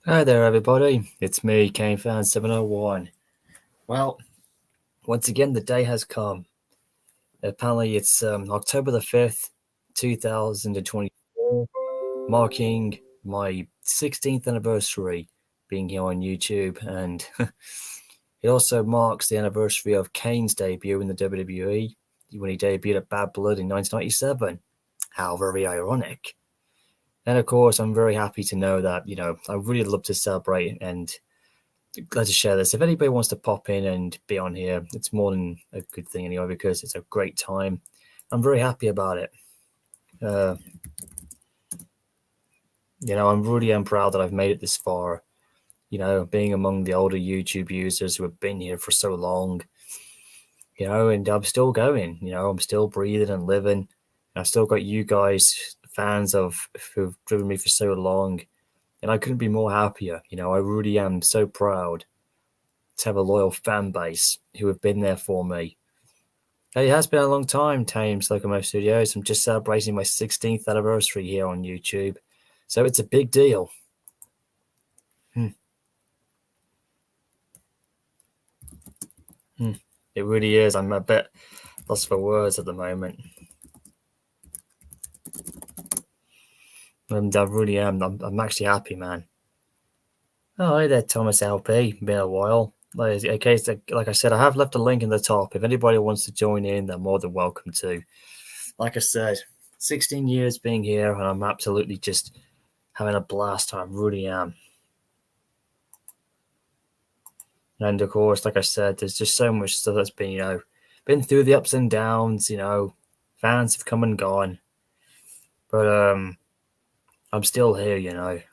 Hi there, everybody. It's me, KaneFan701. Well, once again, the day has come. Apparently, it's October the 5th, 2024, marking my 16th anniversary being here on YouTube. And it also marks the anniversary of Kane's debut in the WWE when he debuted at Bad Blood in 1997. How very ironic. And of course, I'm very happy to know that, I really love to celebrate and glad to share this. If anybody wants to pop in and be on here, it's more than a good thing anyway, because it's a great time. I'm very happy about it. Uh, I'm really proud that I've made it this far. Being among the older YouTube users who have been here for so long. And I'm still going. I'm still breathing and living. I've still got you guys, fans of who've driven me for so long, and I couldn't be more happier. I really am so proud to have a loyal fan base who have been there for me. It has been a long time, Thames Locomotive Studios. I'm just celebrating my 16th anniversary here on YouTube, so it's a big deal. Hmm. Hmm. It really is. I'm a bit lost for words at the moment. And I really am. I'm actually happy, man. Oh, hi there, Thomas LP. Been a while. Okay, so, like I said, I have left a link in the top. If anybody wants to join in, they're more than welcome to. Like I said, 16 years being here, and I'm absolutely just having a blast. I really am. And of course, like I said, there's just so much stuff that's been through the ups and downs. Fans have come and gone, but I'm still here.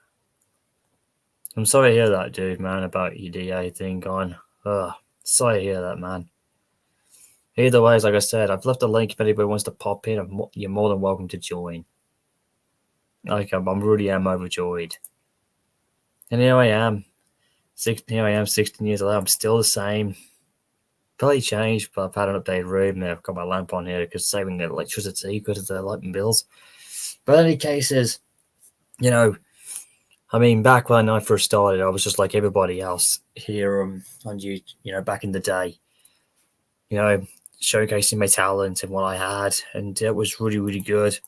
I'm sorry to hear that, dude, man, about your DA thing gone. Sorry to hear that, man. Either way, like I said, I've left a link if anybody wants to pop in. You're more than welcome to join. Like I'm really am overjoyed, and here I am. Here I am, 16 years old. I'm still the same. Probably changed, but I've had an updated room. I've got my lamp on here because saving the electricity because of the lighting bills. But in any cases, back when I first started, I was just like everybody else here on YouTube, back in the day, you know, showcasing my talent and what I had. And it was really, really good.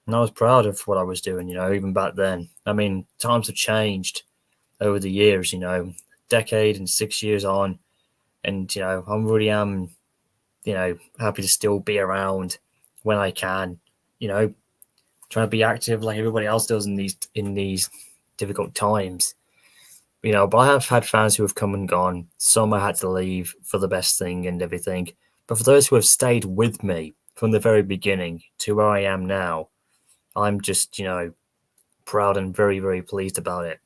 And I was proud of what I was doing, even back then. Times have changed over the years, decade and 6 years on. And, I'm really happy to still be around when I can, trying to be active like everybody else does in these difficult times. But I have had fans who have come and gone. Some I had to leave for the best thing and everything. But for those who have stayed with me from the very beginning to where I am now, I'm just, proud and very, very pleased about it.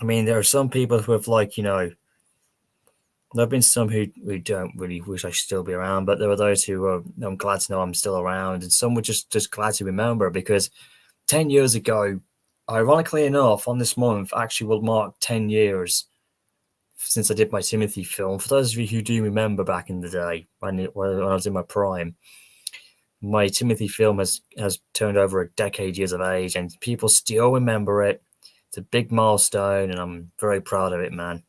There are some people who have there have been some who don't really wish I should still be around, but there are those who are, I'm glad to know I'm still around, and some were just glad to remember because 10 years ago, ironically enough, on this month actually will mark 10 years since I did my Timothy film. For those of you who do remember back in the day when I was in my prime, my Timothy film has turned over a decade years of age, and people still remember it. It's a big milestone, and I'm very proud of it, man.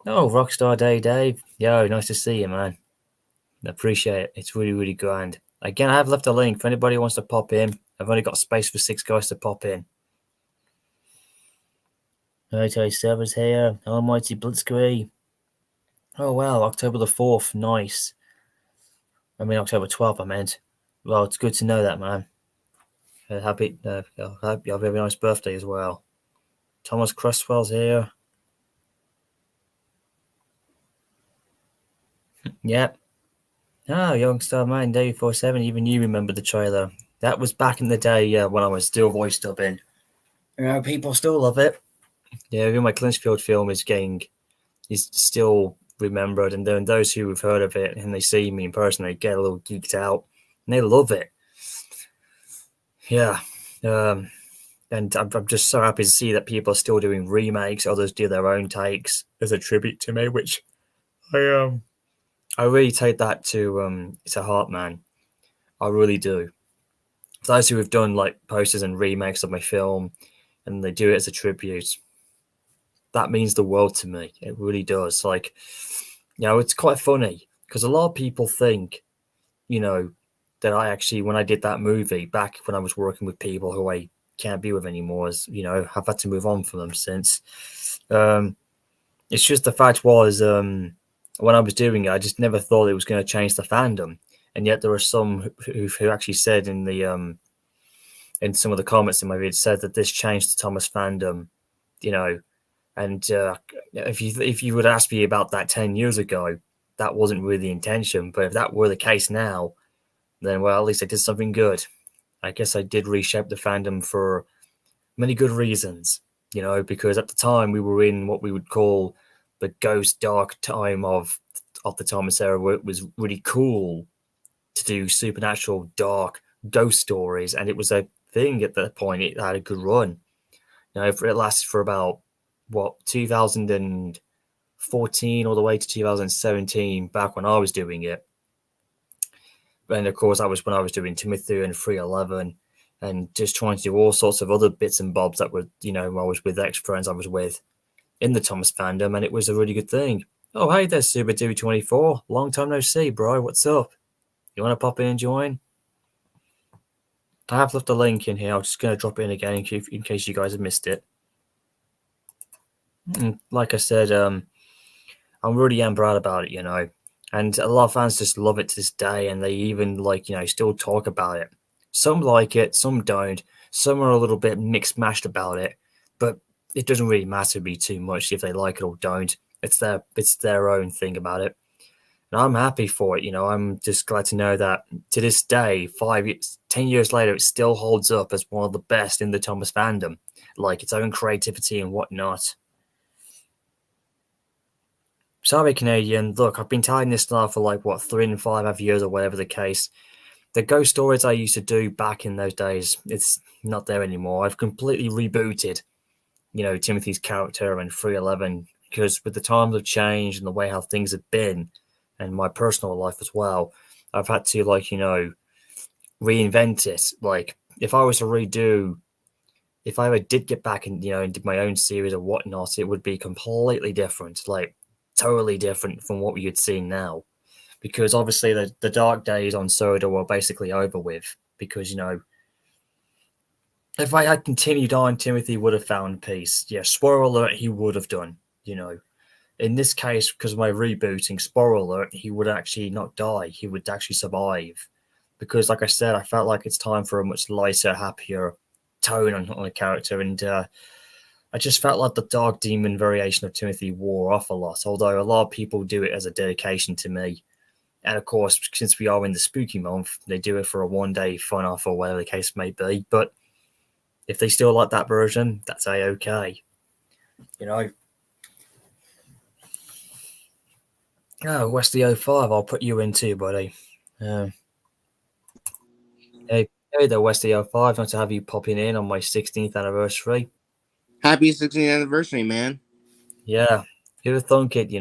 Oh, Rockstar Day, Dave. Yo, nice to see you, man. I appreciate it. It's really, really grand. Again, I have left a link for anybody who wants to pop in. I've only got space for 6 guys to pop in. Okay, servers here. Almighty Blitzkrieg. Oh, wow. October the 4th. Nice. October 12th, I meant. Well, it's good to know that, man. Happy, I hope you have a very nice birthday as well. Thomas Cresswell's here. Yep. Oh, Youngstar Man, Day 47. Even you remember the trailer. That was back in the day when I was still voice dubbing. People still love it. Yeah, even my Clinchfield film is still remembered, and then those who have heard of it and they see me in person, they get a little geeked out, and they love it. Yeah, and I'm just so happy to see that people are still doing remakes. Others do their own takes as a tribute to me, which I really take that to heart, man. I really do. For those who have done like posters and remakes of my film, and they do it as a tribute. That means the world to me. It really does. Like, it's quite funny because a lot of people think, that I actually, when I did that movie back when I was working with people who I can't be with anymore, as I've had to move on from them since. It's just the fact was, when I was doing it, I just never thought it was going to change the fandom, and yet there were some who actually said in some of the comments in my video said that this changed the Thomas fandom, and if you would ask me about that 10 years ago, that wasn't really the intention. But if that were the case now, then well, at least I did something good. I guess I did reshape the fandom for many good reasons, because at the time we were in what we would call the ghost dark time of the Thomas era, where it was really cool to do supernatural dark ghost stories, and it was a thing at that point. It had a good run. It lasted for about 2014 all the way to 2017, back when I was doing it. And of course, that was when I was doing Timothy and 311, and just trying to do all sorts of other bits and bobs that were, I was with ex-friends I was with in the Thomas fandom, and it was a really good thing. Oh, hey there, Super Duty 24. Long time no see, bro. What's up? You want to pop in and join? I have left a link in here. I'm just going to drop it in again in case you guys have missed it. And like I said, I'm really proud about it, and a lot of fans just love it to this day, and they even still talk about it. Some like it, some don't. Some are a little bit mixed mashed about it, but it doesn't really matter to me too much if they like it or don't. It's their own thing about it. And I'm happy for it. I'm just glad to know that to this day, 10 years later, it still holds up as one of the best in the Thomas fandom, like its own creativity and whatnot. Sorry, Canadian. Look, I've been telling this now for 3 and 5 years or whatever the case. The ghost stories I used to do back in those days, it's not there anymore. I've completely rebooted, Timothy's character and 311, because with the times have changed and the way how things have been, and my personal life as well, I've had to reinvent it. Like, if I was to redo, if I ever did get back and and did my own series or whatnot, it would be completely different, totally different from what you'd seen now, because obviously the dark days on Soda were basically over with, because if I had continued on, Timothy would have found peace. Yeah, spoiler alert, he would have done. In this case, because of my rebooting, spoiler alert, he would actually not die. He would actually survive. Because, like I said, I felt like it's time for a much lighter, happier tone on a character. And I just felt like the Dark Demon variation of Timothy wore off a lot, although a lot of people do it as a dedication to me. And of course, since we are in the spooky month, they do it for a one-day fun-off or whatever the case may be. But if they still like that version, that's A-okay. Oh, Westy 05, I'll put you in too, buddy. Hey there, Westy 05. Nice to have you popping in on my 16th anniversary. Happy 16th anniversary, man. Yeah, who'd have thunk it,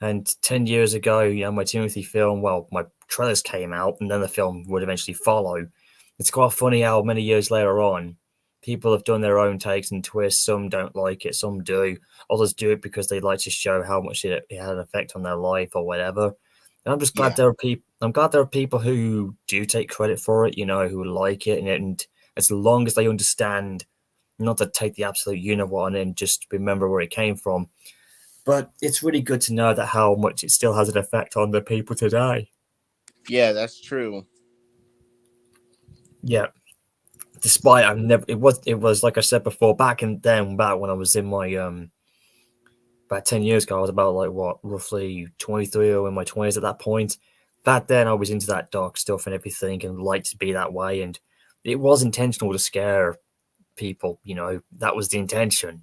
And 10 years ago, my Timothy film, well, my trailers came out, and then the film would eventually follow. It's quite funny how many years later on, people have done their own takes and twists. Some don't like it, some do. Others do it because they like to show how much it had an effect on their life or whatever. And I'm just glad there are people. I'm glad there are people who do take credit for it, who like it, and as long as they understand, not to take the absolute one and just remember where it came from. But it's really good to know that how much it still has an effect on the people today. Yeah, that's true. Yeah. Despite it was like I said before, back when I was in my about 10 years ago, I was about roughly 23 or in my 20s at that point. Back then I was into that dark stuff and everything and liked to be that way, and it was intentional to scare people, that was the intention,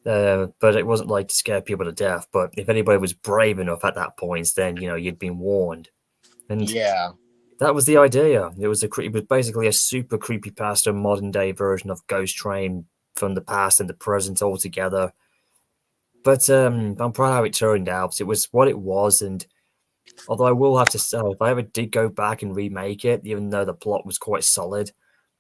but it wasn't to scare people to death. But if anybody was brave enough at that point, then you'd been warned. And yeah, that was the idea. It was basically a super creepypasta modern day version of Ghost Train from the past and the present all together. But I'm proud how it turned out. It was what it was, and although I will have to say, if I ever did go back and remake it, even though the plot was quite solid,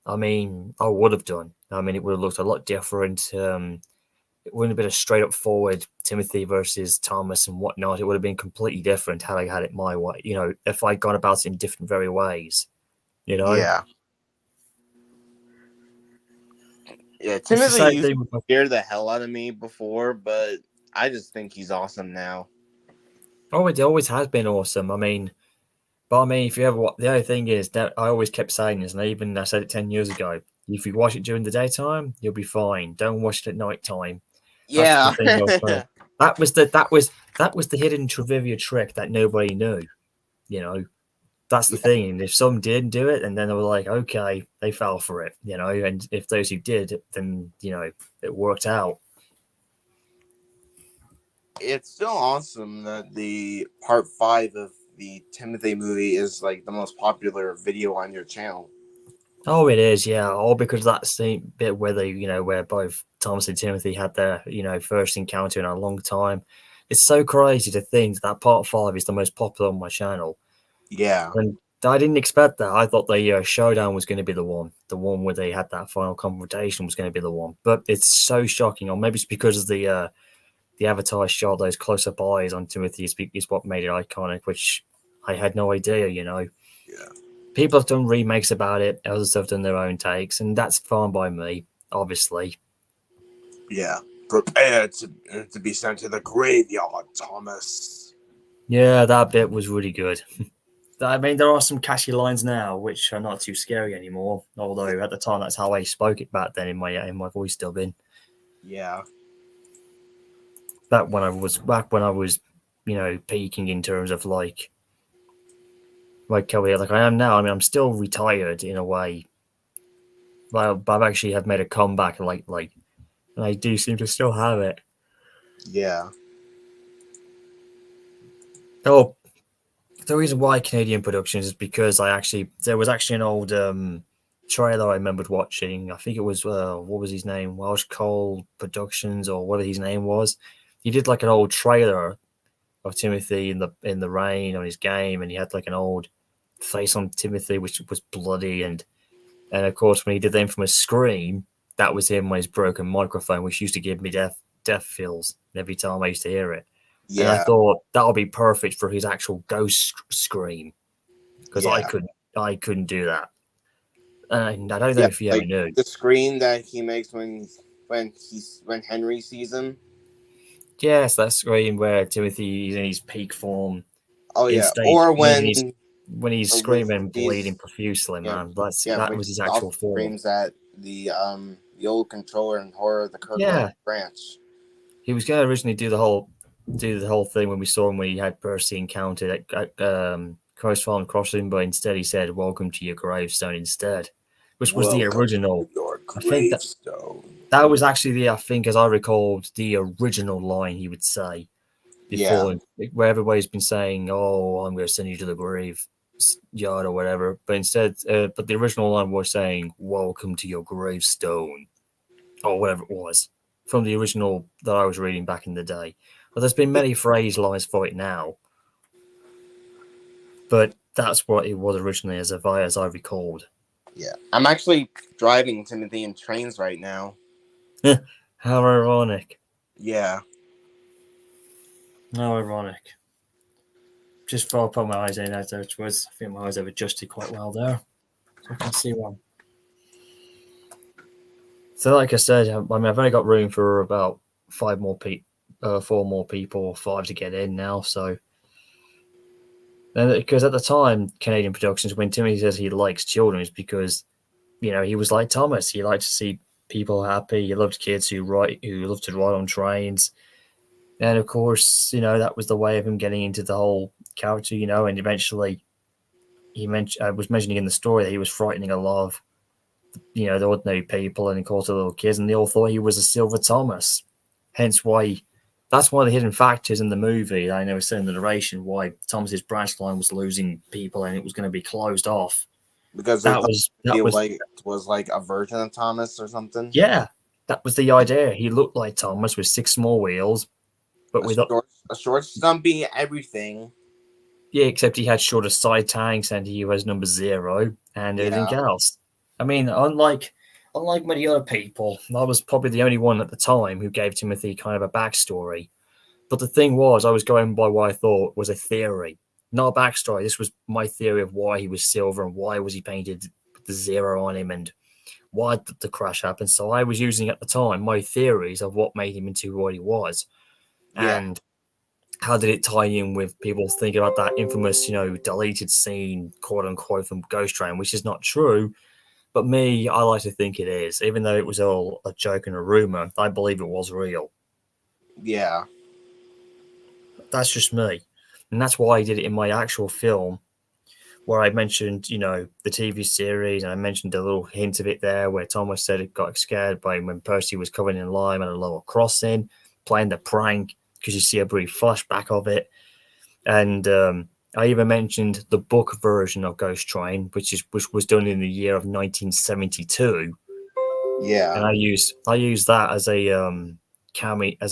I mean, I would have done. I mean, it would have looked a lot different. It wouldn't have been a straight up forward Timothy versus Thomas and whatnot. It would have been completely different had I had it my way. You know, if I'd gone about it in different very ways. You know, Yeah. Yeah, it's the Timothy same used thing to with scare the hell out of me before, but I just think he's awesome now. oh, it always has been awesome. I mean, but I mean, if you ever the only thing is that I always kept saying this, and I said it 10 years ago. If you watch it during the daytime, you'll be fine. Don't watch it at night time. That's the Yeah. thing I was trying to. That was the hidden trivia trick that nobody knew. You know, that's the Yeah, thing. And if some did do it, and then they were like, okay, they fell for it. You know, and if those who did, then it worked out. it's still awesome that the part 5 of the Timothy movie is like the most popular video on your channel. Oh, it is, yeah. All because of that same bit where where both Thomas and Timothy had their, first encounter in a long time. It's so crazy to think that part 5 is the most popular on my channel. Yeah. And I didn't expect that. I thought the showdown was going to be the one where they had that final confrontation was going to be the one. But it's so shocking, or maybe it's because of the Avatar shot, those close-up eyes on Timothy is what made it iconic, which I had no idea, Yeah. People have done remakes about it, others have done their own takes, and that's fine by me, obviously. Yeah. Prepare to be sent to the graveyard, Thomas. Yeah, that bit was really good. I mean, there are some catchy lines now which are not too scary anymore. Although at the time, that's how I spoke it back then in my voice dubbing. Yeah. Back when I was, peaking in terms of like Kelly, like I am now. I mean, I'm still retired in a way, but I've actually have made a comeback. And I do seem to still have it. Yeah. Oh, the reason why Canadian Productions is because there was actually an old trailer I remembered watching. I think it was what was his name? Welsh Cole Productions or whatever his name was. He did like an old trailer of Timothy in the rain on his game, and he had like an old face on Timothy which was bloody, and of course when he did the infamous scream, that was him on his broken microphone, which used to give me death feels every time I used to hear it. And I Yeah. thought that'll be perfect for his actual ghost scream because I Yeah. couldn't do that. And I don't know Yeah. if he ever Like knew. the scream that he makes when Henry sees him. Yes, that scream where Timothy is in his peak form Oh in yeah. stage Or when he's when screaming and bleeding he's profusely, yeah man. yeah That when was his he also actual form. screams at the old controller in Horror of the Kirkland Yeah, branch. he was going to originally do the whole thing when we saw him when he had Percy encountered at Christ Farm Crossing, but instead he said, "Welcome to your gravestone" instead, which was the Welcome original. to your I think gravestone. that was actually I think, as I recalled, the original line he would say Yeah. before, where everybody's been saying, "Oh, I'm going to send you to the grave yard" or whatever. But instead, but the original line was saying, "Welcome to your gravestone," or whatever it was from the original that I was reading back in the day. But there's been many phrase lines for it now, but that's what it was originally, as I recalled. Yeah. I'm actually driving Timothy in trains right now. How ironic! Yeah. How ironic! Just thought I put my eyes in as it was. I think my eyes have adjusted quite well there, so I can see one. So, like I said, I mean, I've only got room for about four more people, five to get in now. So, because at the time, Canadian Productions, when Timmy says he likes children, is because he was like Thomas. He liked to see people happy. He loved kids who loved to ride on trains, and of course, that was the way of him getting into the whole character. And eventually, he mentioned I was mentioning in the story that he was frightening a lot of the ordinary people and of course the little kids, and they all thought he was a Silver Thomas. Hence why that's one of the hidden factors in the movie that I never said in the narration why Thomas's branch line was losing people and it was going to be closed off. Because they That thought was he that was was like a version of Thomas or something. yeah, that was the idea. He looked like Thomas with six small wheels, but with A short stumpy everything. yeah, except he had shorter side tanks and he was number 0 and everything Yeah. else. I mean, unlike many other people, I was probably the only one at the time who gave Timothy kind of a backstory. But the thing was, I was going by what I thought was a theory, not a backstory. This was my theory of why he was silver and why was he painted with the zero on him and why did the crash happen. So I was using at the time my theories of what made him into what he was. Yeah, And how did it tie in with people thinking about that infamous, deleted scene, quote unquote, from Ghost Train, which is not true. But me, I like to think it is. Even though it was all a joke and a rumor, I believe it was real. yeah, That's just me. And that's why I did it in my actual film, where I mentioned, the TV series, and I mentioned a little hint of it there where Thomas said it got scared by when Percy was covered in lime at a lower crossing, playing the prank, because you see a brief flashback of it. And I even mentioned the book version of Ghost Train, which was done in the year of 1972, and yeah, I used that as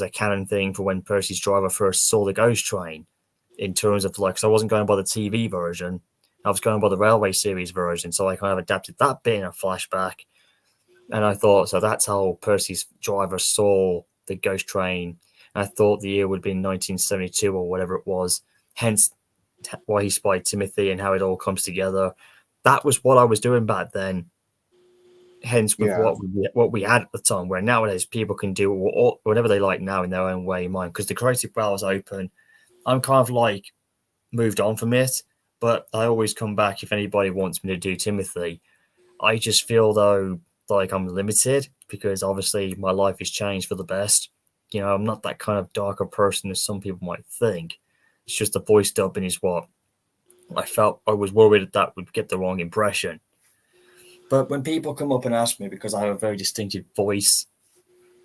a canon thing for when Percy's driver first saw the Ghost Train. In terms of like, so I wasn't going by the TV version, I was going by the Railway Series version, so I kind of adapted that bit in a flashback, and I thought so that's how Percy's driver saw the Ghost Train. And I thought the year would be 1972 or whatever it was. Hence why he spied Timothy and how it all comes together. That was what I was doing back then. Hence, with yeah, what we had at the time, where nowadays people can do whatever they like now in their own way, mind, because the creative well is open. I'm kind of like moved on from it, but I always come back if anybody wants me to do Timothy. I just feel though like I'm limited because obviously my life has changed for the best. I'm not that kind of darker person as some people might think. It's just the voice dubbing is what I felt. I was worried that would get the wrong impression. But when people come up and ask me because I have a very distinctive voice,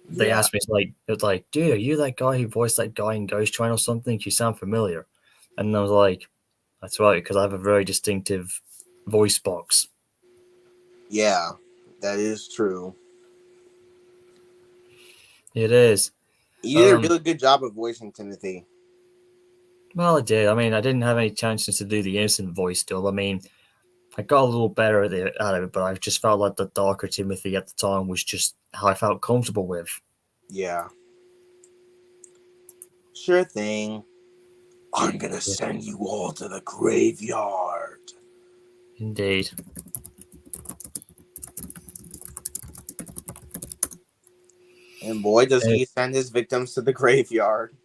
they yeah, ask me it's like, dude, are you that guy who voiced that guy in Ghost Train or something? You sound familiar. And I was like, that's right, because I have a very distinctive voice box. yeah. That is true. It is. You did a Um, really good job of voicing Timothy. well, I did. I mean, I didn't have any chances to do the innocent voice still. I mean, I got a little better at it, but I just felt like the darker Timothy at the time was just how I felt comfortable with. Yeah, sure thing. I'm gonna Yeah, send you all to the graveyard. indeed. And boy, does Uh, he send his victims to the graveyard.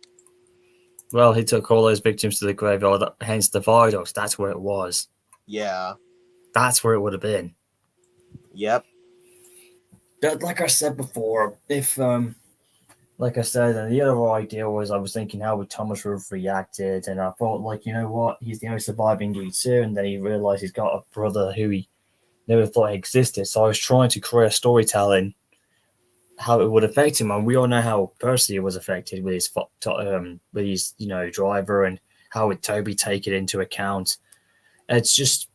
well, he took all those victims to the graveyard, hence the viaducts. That's where it was. Yeah, That's where it would have been. yep, But like I said before, if like I said, and the other idea was I was thinking how would Thomas have reacted, and I thought like, you know what, he's the only surviving dude too, and then he realized he's got a brother who he never thought existed. So I was trying to create a storytelling how it would affect him, and we all know how Percy was affected with his driver, and how would Toby take it into account. It's just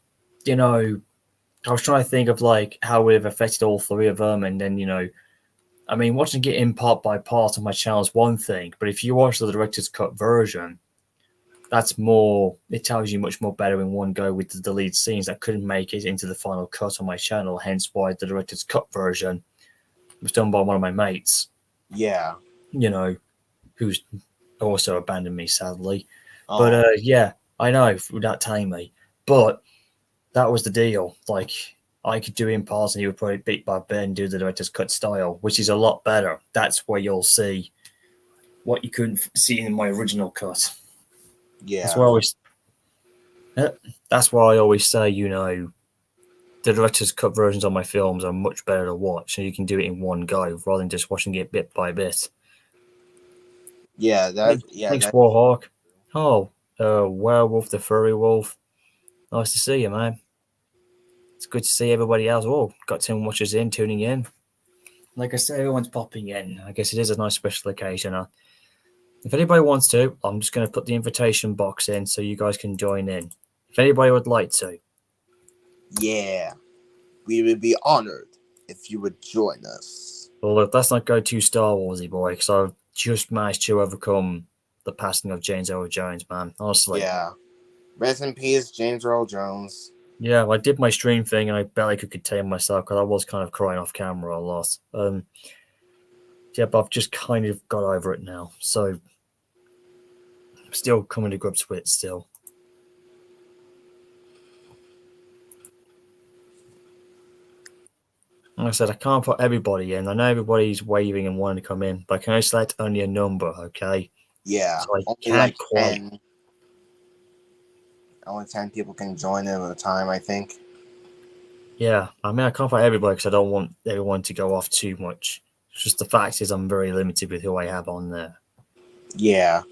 I was trying to think of like how it would have affected all three of them, and then I mean, watching it in part by part on my channel is one thing, but if you watch the director's cut version, that's more. It tells you much more better in one go with the deleted scenes that couldn't make it into the final cut on my channel. Hence, why the director's cut version was done by one of my mates. yeah. You know, who's also abandoned me sadly. But Oh, yeah, I know without telling me. But that was the deal. Like I could do in parts, and he would probably bit by bit and do the director's cut style, which is a lot better. That's where you'll see what you couldn't see in my original cut. That's why yeah, I always. That's why I always say, the director's cut versions of my films are much better to watch, and you can do it in one go rather than just watching it bit by bit. yeah. That, yeah, Thanks, that. Warhawk. Oh, Werewolf the Furry Wolf. Nice to see you, man. It's good to see everybody else. Oh, got 10 watchers tuning in. Like I say, everyone's popping in. I guess it is a nice special occasion. If anybody wants to, I'm just going to put the invitation box in so you guys can join in. If anybody would like to. Yeah, we would be honored if you would join us. Well, look, let's not go too Star Warsy, boy, because I've just managed to overcome the passing of James Earl Jones, man. Honestly. Yeah. Rest in peace, James Earl Jones. Yeah, I did my stream thing and I barely could contain myself because I was kind of crying off camera a lot. Yeah, but I've just kind of got over it now. So I'm still coming to grips with it still. Like I said, I can't put everybody in. I know everybody's waving and wanting to come in, but I can only select only a number, okay? Yeah, So I only can't like quite. 10. Only 10 people can join in at a time, I think. Yeah, I mean, I can't put everybody because I don't want everyone to go off too much. It's just the fact is, I'm very limited with who I have on there. Yeah,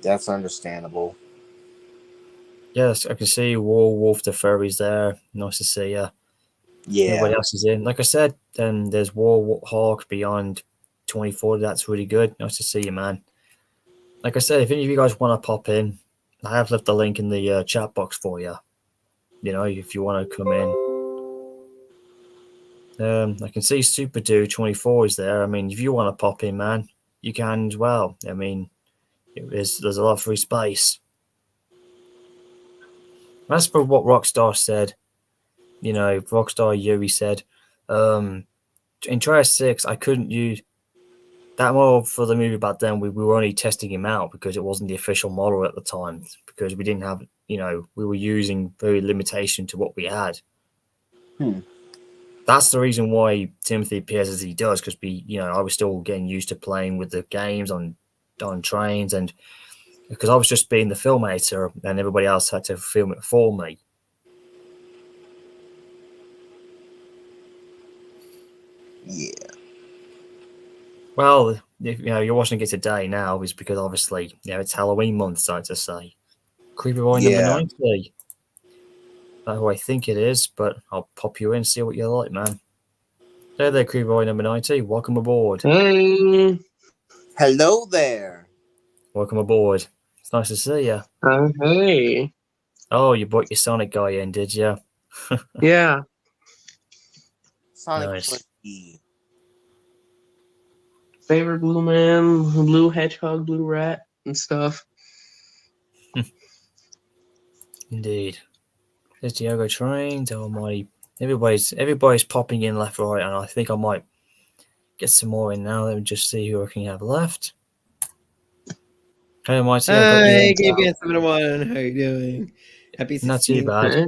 that's understandable. Yes, I can see Wolf the Furry's there. Nice to see you. Yeah. Everybody else is in. Like I said, there's Hawk Beyond 24. That's really good. Nice to see you, man. Like I said, if any of you guys want to pop in, I have left the link in the chat box for you. You know, if you want to come in. I can see Super Do 24 is there. I mean, if you want to pop in, man, you can as well. I mean, there's a lot of free space. As for what Rockstar said, you know, Rockstar Yuri said, in Trias 6, I couldn't use that model for the movie back then. We were only testing him out because it wasn't the official model at the time, because we didn't have, you know, we were using very limitation to what we had. That's the reason why Timothy appears as he does, because I was still getting used to playing with the games on trains, and because I was just being the filmmaker and everybody else had to film it for me. Yeah. Well, if you're watching it today now, is because obviously, it's Halloween month, so to say. Creepy Boy number Yeah. 90. That's who I think it is, but I'll pop you in, see what you're like, man. Hey there, Creepy Boy number 90. Welcome aboard. Hey. Hello there. Welcome aboard. It's nice to see you. Hey. Oh, you brought your Sonic guy in, did you? Yeah. Sonic Nice. Frisbee. Favorite blue man, blue hedgehog, blue rat, and stuff. Indeed. There's Diogo Trains. Oh my! Everybody's popping in left, right, and I think I might get some more in now. Let me just see who I can have left. Hey, Mighty, I got you Hi, in. KBS71. How you doing? Happy 16th. Not too bad.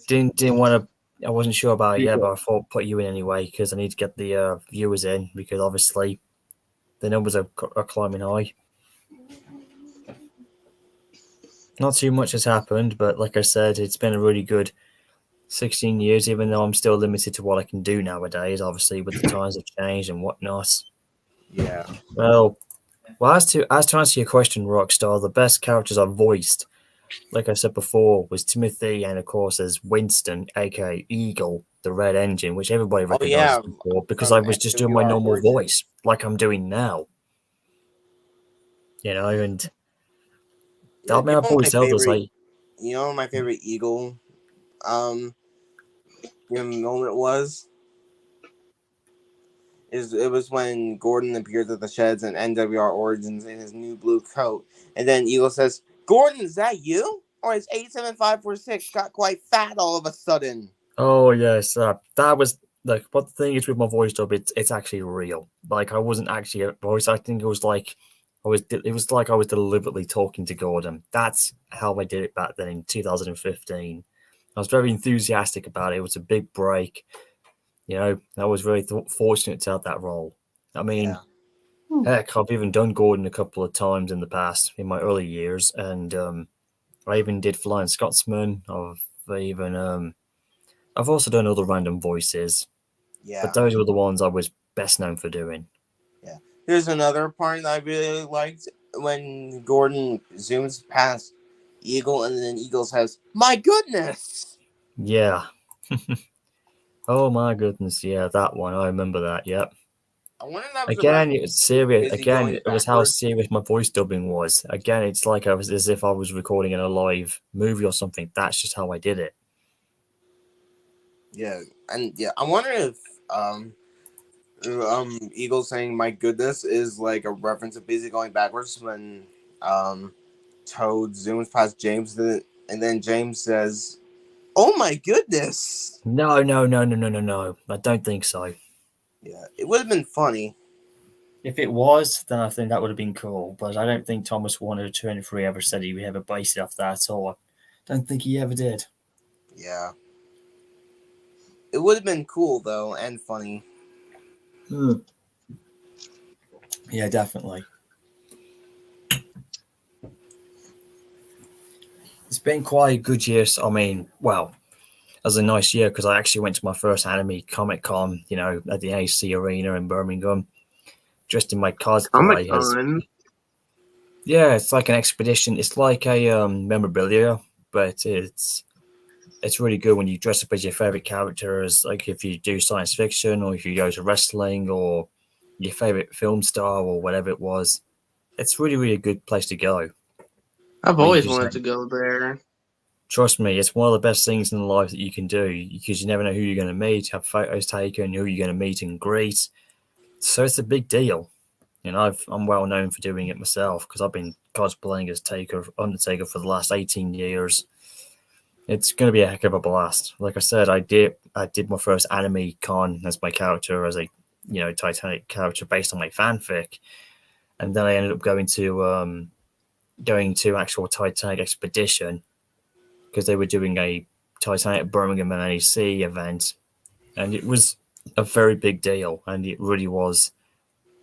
Didn't want to. I wasn't sure about it yet, but I thought put you in anyway because I need to get the viewers in because obviously the numbers are climbing high. Not too much has happened, but like I said, it's been a really good 16 years, even though I'm still limited to what I can do nowadays, obviously, with the times have changed and whatnot. Yeah. Well, as to answer your question, Rockstar, the best characters I've voiced, like I said before, was Timothy and, of course, as Winston, aka Eagle, the Red Engine, which everybody Oh recognizes yeah. before because I From was just doing my NWR normal Origins. voice, like I'm doing now. And Yeah, I've always told us, like, my favorite Eagle moment was it was when Gordon appears at the sheds in NWR Origins in his new blue coat, and then Eagle says, "Gordon, is that you? Or is 87546 got quite fat all of a sudden?" oh yes, that was like. What the thing is with my voice job, it's actually real. Like I wasn't actually a voice acting. It was like It was like I was deliberately talking to Gordon. That's how I did it back then in 2015. I was very enthusiastic about it. It was a big break. I was very fortunate to have that role. I mean, Yeah. heck, I've even done Gordon a couple of times in the past in my early years, and I even did Flying Scotsman. I've also done other random voices, Yeah. but those were the ones I was best known for doing. Yeah. Here's another part that I really liked when Gordon zooms past Eagle and then Eagle says, "My goodness!" Yeah. Oh my goodness, yeah, that one. I remember that, yep. I wonder if that was a Again, reference. it was serious. Is he Again, going it was how backwards? serious my voice dubbing was. Again, it's like I was as if I was recording in a live movie or something. That's just how I did it. Yeah, and yeah, I wonder if Eagle saying "my goodness" is like a reference of basically going backwards when Toad zooms past James And then James says, "Oh my goodness!" No. I don't think so. Yeah, it would have been funny. If it was, then I think that would have been cool. But I don't think Thomas Warner 2 and 3 ever said he would ever base it off that at all. I don't think he ever did. Yeah. It would have been cool, though, and funny. Yeah, definitely. It's been quite a good year. I mean, well, it was a nice year because I actually went to my first anime Comic Con, at the AC Arena in Birmingham, dressed in my cosplay. Yeah, it's like an expedition. It's like a memorabilia, but it's really good when you dress up as your favorite characters. Like if you do science fiction, or if you go to wrestling, or your favorite film star, or whatever it was. It's really, really a good place to go. I've always wanted to go there. Trust me, it's one of the best things in life that you can do because you never know who you're going to meet, have photos taken, who you're going to meet and greet. So it's a big deal. I'm well known for doing it myself because I've been cosplaying as Undertaker for the last 18 years. It's going to be a heck of a blast. Like I said, I did my first anime con as my character, as a Titanic character based on my fanfic, and then I ended up going to actual Titanic expedition because they were doing a Titanic Birmingham NAC event, and it was a very big deal, and it really was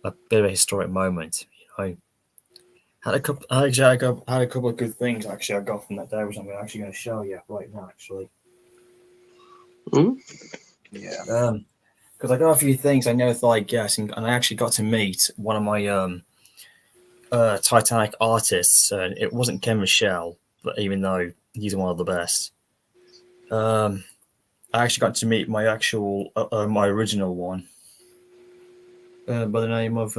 a bit of a historic moment. Had a couple of good things actually I got from that day, which I'm actually going to show you right now. Actually, Yeah, because I got a few things I never thought I'd guess, and I actually got to meet one of my Titanic artists, and it wasn't Ken Michelle, but even though he's one of the best, I actually got to meet my actual my original one by the name of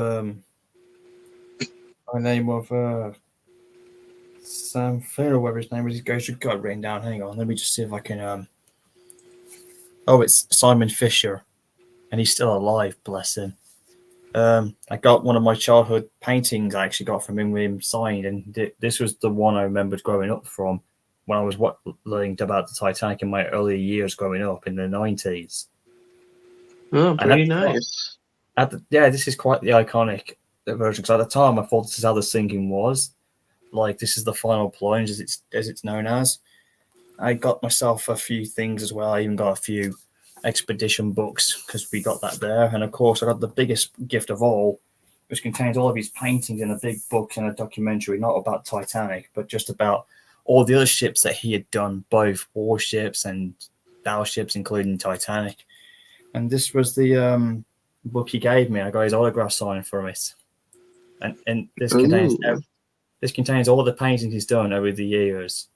Sam Fair, or whatever his name is. He goes, got it written down. Hang on, let me just see if I can. Oh, it's Simon Fisher, and he's still alive. Bless him. I got one of my childhood paintings. I actually got from him with him signed, and this was the one I remembered growing up from when I was learning about the Titanic in my early years growing up in the 90s. Oh, pretty nice. This is quite the iconic version because at the time I thought this is how the sinking was. Like this is the final plunge, as it's known as. I got myself a few things as well. I even got a few expedition books because we got that there, and of course I got the biggest gift of all, which contains all of his paintings in a big book and a documentary, not about Titanic, but just about all the other ships that he had done, both warships and battleships, including Titanic. And this was the book he gave me. I got his autograph signed from it, and this contains all the paintings he's done over the years.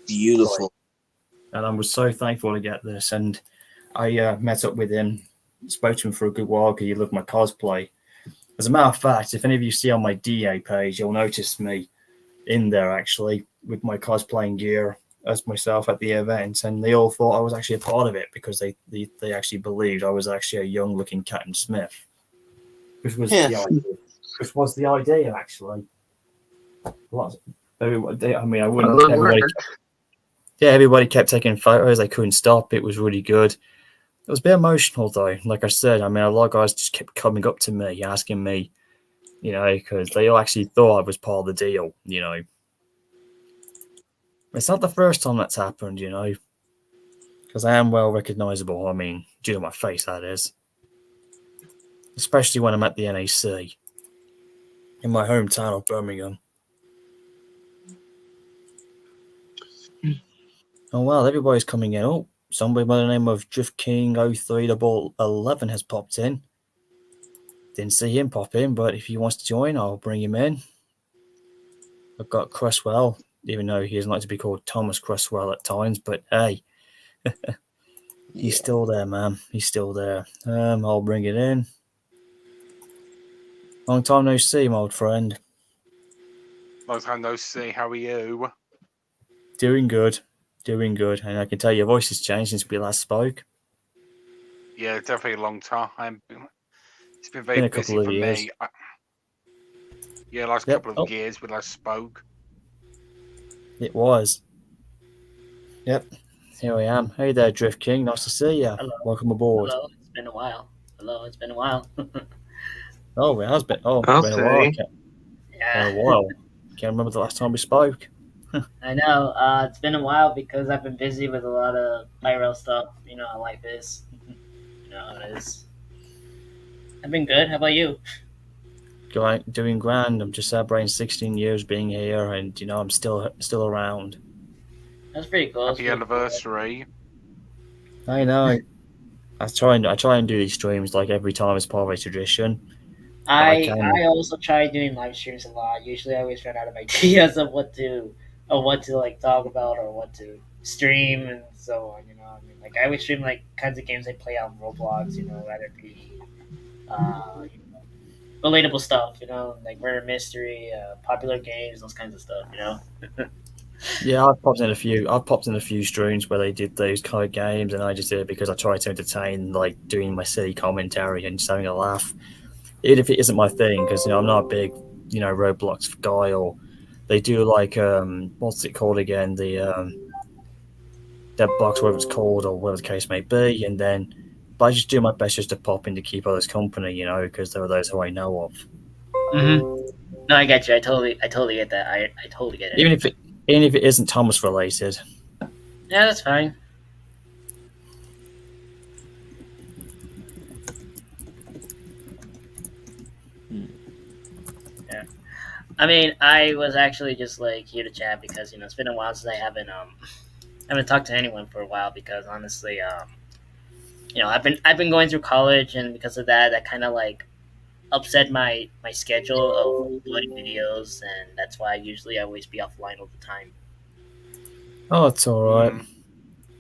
Beautiful. And I was so thankful to get this. And I met up with him, spoke to him for a good while because he loved my cosplay. As a matter of fact, if any of you see on my DA page, you'll notice me in there actually with my cosplaying gear as myself at the event, and they all thought I was actually a part of it because they actually believed I was actually a young looking Captain Smith, which was the idea actually. Everybody kept taking photos. They couldn't stop. It was really good. It was a bit emotional though. Like I said, a lot of guys just kept coming up to me, asking me, because they all actually thought I was part of the deal, It's not the first time that's happened, because I am well recognizable. Due to my face, that is. Especially when I'm at the NAC in my hometown of Birmingham. Oh, well, everybody's coming in. Oh, somebody by the name of Drift King 0311 has popped in. Didn't see him pop in, but if he wants to join, I'll bring him in. I've got Cresswell, even though he doesn't like to be called Thomas Cresswell at times, but hey, he's still there, man. He's still there. I'll bring it in. Long time no see, my old friend. Long time no see. How are you? Doing good. And I can tell your voice has changed since we last spoke. Yeah, definitely a long time. It's been very busy for me. Last couple of years we last spoke. It was. Yep, here I am. Hey there, Drift King. Nice to see you. Hello. Welcome aboard. Hello. It's been a while. Hello. It's been a while. Oh, it has been. Oh, it's been a while. Okay. Been a Yeah. while. Can't remember the last time we spoke. I know. It's been a while because I've been busy with a lot of IRL stuff. You know how life is. You know how it is. I've been good. How about you? Doing grand. I'm just celebrating 16 years being here, and I'm still around. That's pretty cool. Happy anniversary. I know. I try and do these streams like every time as part of a tradition. I also try doing live streams a lot. Usually, I always run out of ideas of what to like talk about or what to stream and so on. You know, I mean, like I always stream like kinds of games I play on Roblox. You know, rather be relatable stuff. You know, like murder mystery, popular games, those kinds of stuff. You know. Yeah, I've popped in a few streams where they did those kind of games, and I just did it because I try to entertain, like doing my silly commentary and just having a laugh, even if it isn't my thing. Because I'm not a big Roblox guy, or they do like what's it called again, the that box, whatever it's called, or whatever the case may be, and then. But I just do my best just to pop in to keep others company, because there are those who I know of. Mm-hmm. No, I get you. I totally get that. I totally get it. Even if it isn't Thomas related. Yeah, that's fine. Yeah. I mean, I was actually just like here to chat because it's been a while since I haven't talked to anyone for a while because honestly, I've been going through college and because of that, that kind of like upset my schedule of uploading videos, and that's why I always be offline all the time. Oh, it's all right.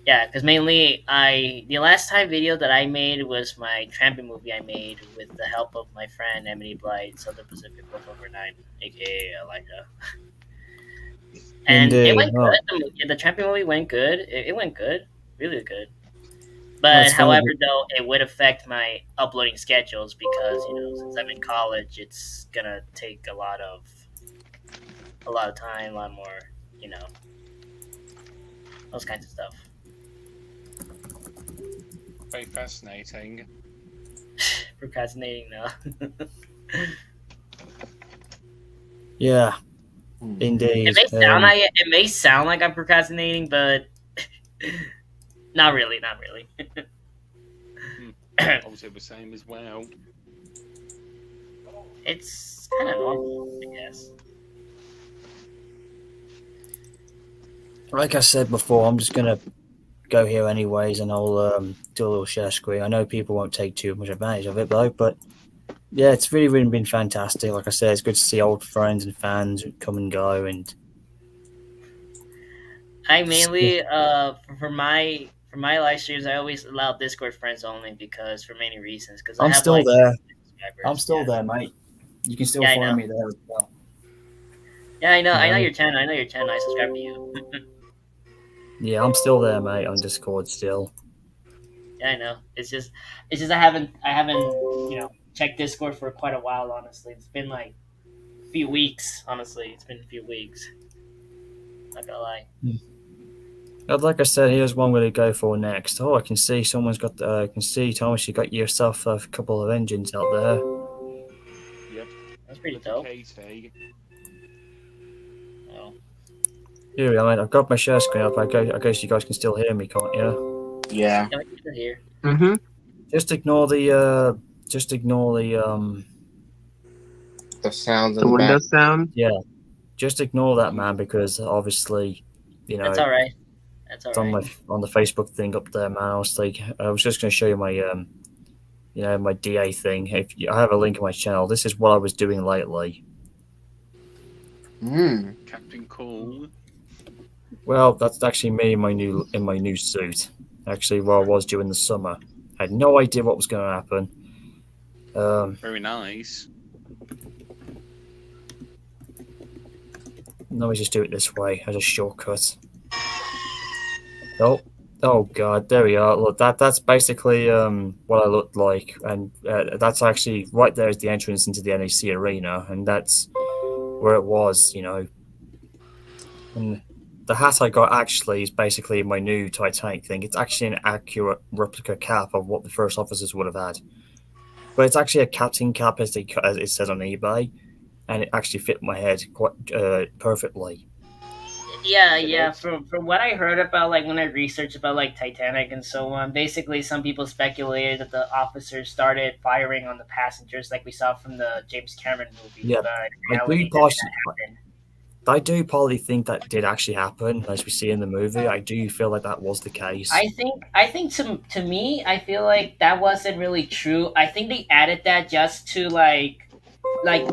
Yeah, because mainly the last time video that I made was my tramping movie I made with the help of my friend Emily Blight, Southern Pacific 449, aka Elijah. And Indeed. it went good. The tramping movie went good. It went good, really good. But That's however, funny. though, it would affect my uploading schedules because since I'm in college, it's gonna take a lot of time, a lot more, those kinds of stuff. Very fascinating. Procrastinating now. Yeah, indeed. It may sound like I'm procrastinating, but not really. Obviously, the same as well. It's kind of normal, I guess. Like I said before, I'm just gonna go here anyways, and I'll do a little share screen. I know people won't take too much advantage of it though, but yeah, it's really been fantastic. Like I said, it's good to see old friends and fans come and go. And I mainly for my live streams, I always allow Discord friends only because for many reasons. Because I'm still there. I'm still there, mate. You can still find me there as well. Yeah, I know. I know your channel. I subscribe to you. Yeah, I'm still there, mate, on Discord still. Yeah, I know. It's just I haven't checked Discord for quite a while. Honestly, it's been like a few weeks. Honestly, it's been a few weeks. Not gonna lie. Like I said, here's one we're gonna go for next. Oh, I can see someone's got. I can see Thomas. You got yourself a couple of engines out there. Yep, that's pretty dope. Oh. Here we are, mate. I've got my share screen up. I guess you guys can still hear me, can't you? Yeah. I can still hear. Mm-hmm. Just ignore the sounds. The Windows sound. Yeah, just ignore that, man, because obviously, That's all right. That's all right. On the Facebook thing up there, man. I was just going to show you my my DA thing. I have a link in my channel. This is what I was doing lately. Captain Cool. Well, that's actually me in my new suit. Actually, where I was during the summer, I had no idea what was going to happen. Very nice. Let me just do it this way as a shortcut. Oh god, there we are. Look, that's basically what I looked like, and that's actually right there is the entrance into the NEC arena, and that's where it was, And the hat I got actually is basically my new Titanic thing. It's actually an accurate replica cap of what the first officers would have had. But it's actually a captain cap, as it says on eBay, and it actually fit my head quite perfectly. Yeah. From what I heard about, like when I researched about like Titanic and so on, basically some people speculated that the officers started firing on the passengers, like we saw from the James Cameron movie. Yeah, But in reality, I do probably think that did actually happen, as we see in the movie. I do feel like that was the case. I think to me, I feel like that wasn't really true. I think they added that just to like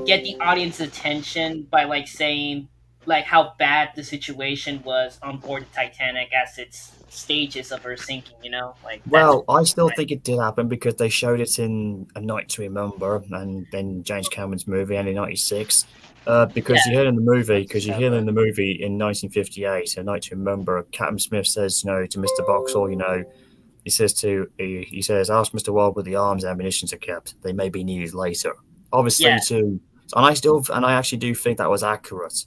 get the audience attention by like saying like how bad the situation was on board the Titanic as its stages of her sinking, you know? Like Well, I still think it did happen because they showed it in A Night to Remember and then James Cameron's movie and in '96. Because you hear in the movie, in 1958, A Night to Remember, Captain Smith says, to Mr. Boxall, he says, ask Mr. Ward where the arms and ammunitions are kept. They may be needed later. Obviously, too. And I actually do think that was accurate.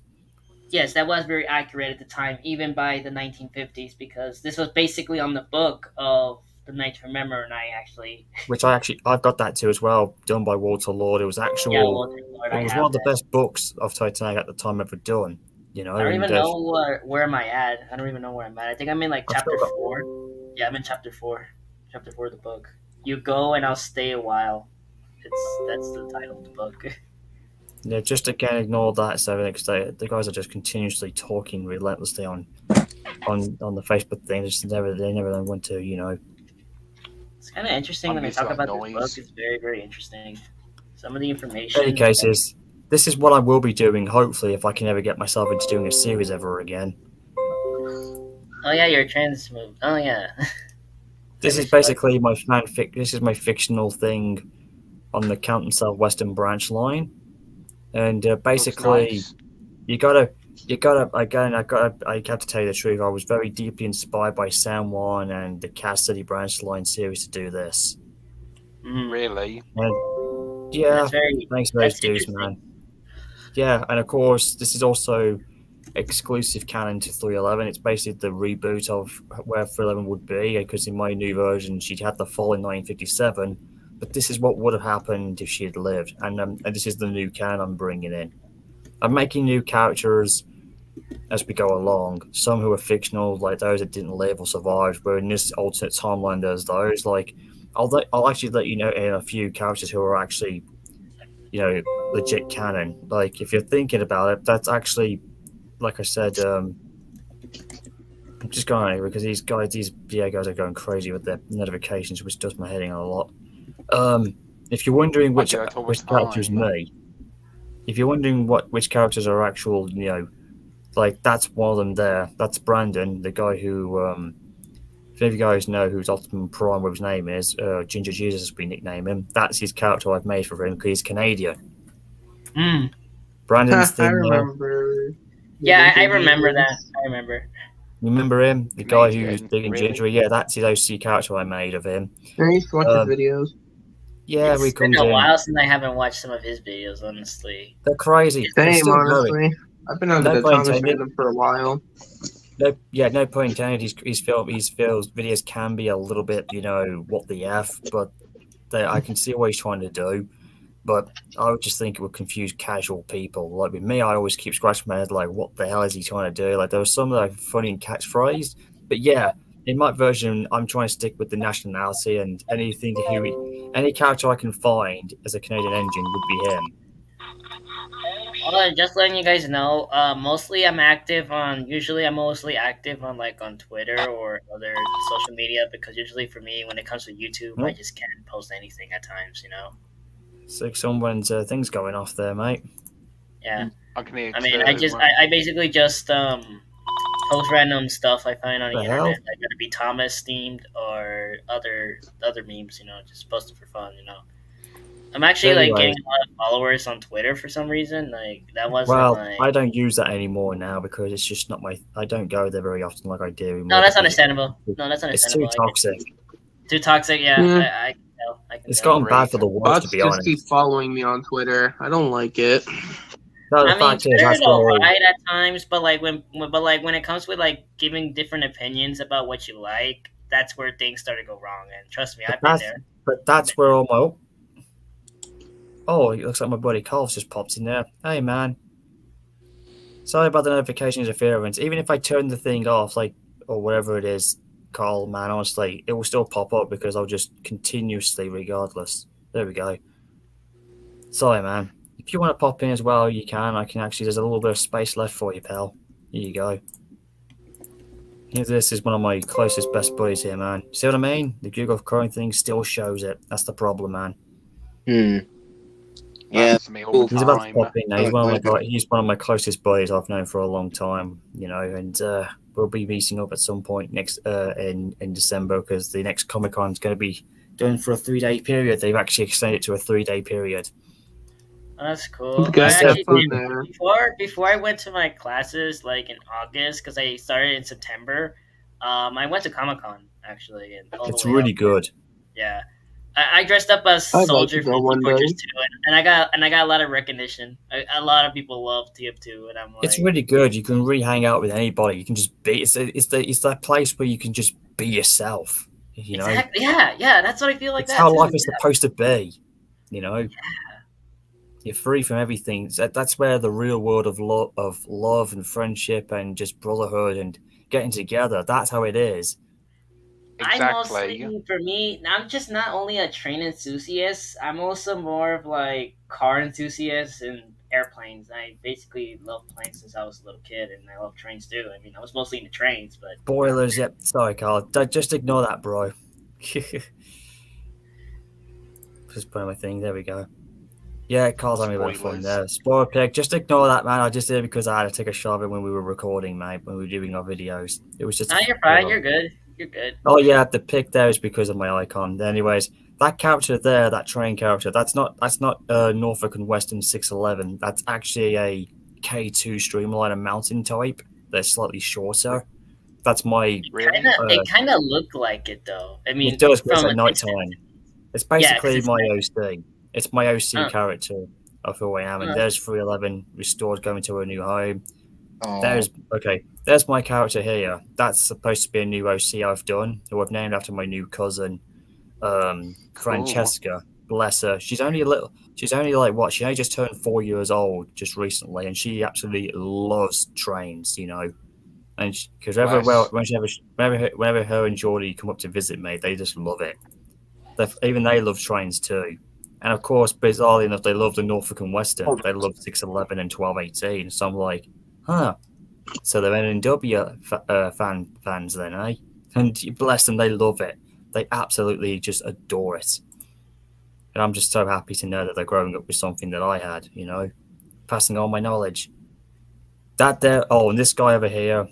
Yes, that was very accurate at the time, even by the 1950s, because this was basically on the book of The Night to Remember, and I've got that too as well, done by Walter Lord. It was Walter Lord, it was one of the best books of Titanic at the time ever done. I don't even know where am I at. I don't even know where I'm at. I think I'm in like chapter 4. Yeah, I'm in chapter 4. Chapter 4 of the book. You go and I'll stay a while. That's the title of the book. Yeah, just again ignore that because the guys are just continuously talking relentlessly on the Facebook thing. They never went to It's kind of interesting when they talk about this book. It's very, very interesting. Some of the information. In any cases, this is what I will be doing. Hopefully, if I can ever get myself into doing a series ever again. Oh yeah, you're trans move. Oh yeah. This is basically my fanfic. This is my fictional thing on the Canton Southwestern branch line. And basically, nice. I have to tell you the truth. I was very deeply inspired by San Juan and the Cass City Branch Line series to do this. Really? And, yeah. Thanks for those dudes, man. Yeah, and of course, this is also exclusive canon to 311. It's basically the reboot of where 311 would be, because in my new version, she'd had the fall in 1957. But this is what would have happened if she had lived, and this is the new canon I'm bringing in. I'm making new characters as we go along. Some who are fictional, like those that didn't live or survived. Where in this alternate timeline, there's those. Like I'll actually let you know in a few characters who are actually, legit canon. Like if you're thinking about it, that's actually, like I said, I'm just going over because these VA guys are going crazy with their notifications, which does my head in a lot. If you're wondering which character is me, if you're wondering which characters are actual, like that's one of them there. That's Brandon, the guy who, if any of you guys know who's Optimum Prime, what his name is, Ginger Jesus as we nickname him. That's his character I've made for him because he's Canadian. Brandon's thing. I remember. Yeah, I remember that. I remember. You remember him? The guy who's big and gingery? Yeah, that's his OC character I made of him. I used to watch his videos. Yeah, it's been a while since I haven't watched some of his videos, honestly. They're crazy. Same, honestly. I've been under the Thomas fandom for a while. No point intended. His videos can be a little bit, what the F, but I can see what he's trying to do. But I would just think it would confuse casual people. Like with me, I always keep scratching my head, like, what the hell is he trying to do? Like there was some like funny and catchphrase, but yeah, in my version, I'm trying to stick with the nationality and any character I can find as a Canadian engine would be him. Well, just letting you guys know, usually I'm mostly active on on Twitter or other social media, because usually for me, when it comes to YouTube, I just can't post anything at times, So someone's things going off there, mate. Yeah. I basically just post random stuff I find on the internet. Like gonna be Thomas themed or other memes, just post it for fun, I'm actually getting a lot of followers on Twitter for some reason. Like that wasn't. Well, I don't use that anymore now because it's just not I don't go there very often like I do. No, that's understandable. It's too toxic. Too toxic, yeah. I can tell. It's gotten bad for the world, to be honest. Just keep following me on Twitter. I don't like it. No, the I mean, fact is, Twitter's that's where all. alright at times, but like when it comes with like giving different opinions about what you like, that's where things start to go wrong. And trust me, I've been there. But that's where all my. Oh, it looks like my buddy Carl's just popped in there. Hey, man. Sorry about the notification interference. Even if I turn the thing off, like, or whatever it is, Carl, man, honestly, it will still pop up because I'll just continuously, regardless. There we go. Sorry, man. If you want to pop in as well, you can. I can actually, there's a little bit of space left for you, pal. Here you go. This is one of my closest best buddies here, man. See what I mean? The Google Chrome thing still shows it. That's the problem, man. Yeah, Happens to me all the He's about to time. pop in now. He's one of my closest buddies I've known for a long time, you know, and we'll be meeting up at some point next in December because the next Comic-Con is going to be done for a 3-day period. They've actually extended it to a 3-day period. Oh, that's cool. You guys I have actually, fun there. before I went to my classes, like in August, because I started in September, I went to Comic-Con actually, and all It's the way really up. good. Yeah, I dressed up as I'd like Soldier to go from one Team Fortress day. 2, and I got a lot of recognition. A lot of people love TF2, and I'm like, It's really good. You can really hang out with anybody. You can just be. It's that place where you can just be yourself. You know. exactly, yeah, that's what I feel like. It's that how too. life is supposed to be. You know. You're free from everything. That's where the real world of love and friendship and just brotherhood and getting together. That's how it is. Exactly. For me, I'm just not only a train enthusiast. I'm also more of like car enthusiast and airplanes. I basically love planes since I was a little kid, and I love trains too. I mean, I was mostly into trains, but Boilers, yep. Sorry, Carl. Just ignore that, bro. Just putting my thing. There we go. Yeah, Carl's having a bit of fun there. Spoiler pick. Just ignore that, man. I just did it because I had to take a shot of it when we were recording, mate. When we were doing our videos, it was just. no, you're fine. You're good. You're good. Oh yeah, the pick there is because of my icon. Anyways, that character there, that train character, that's not Norfolk and Western 611. That's actually a K2 Streamliner mountain type. They're slightly shorter. That's my. Really? They kind of look like it though. I mean, It does from at night time. It's basically it's my night. OC. It's my OC character of who I am. And there's 311 restored, going to a new home. There's my character here. That's supposed to be a new OC I've done, who I've named after my new cousin, Francesca. Bless her. She's only like what? She only just turned 4 years old just recently, and she absolutely loves trains, you know. And because whenever her and Geordie come up to visit me, they just love it. Even they love trains too. And of course, bizarrely enough, they love the Norfolk and Western. They love 611 and 1218. So I'm like, huh. So they're NNW fans then, eh? And bless them, they love it. They absolutely just adore it. And I'm just so happy to know that they're growing up with something that I had, you know, passing on my knowledge. And this guy over here,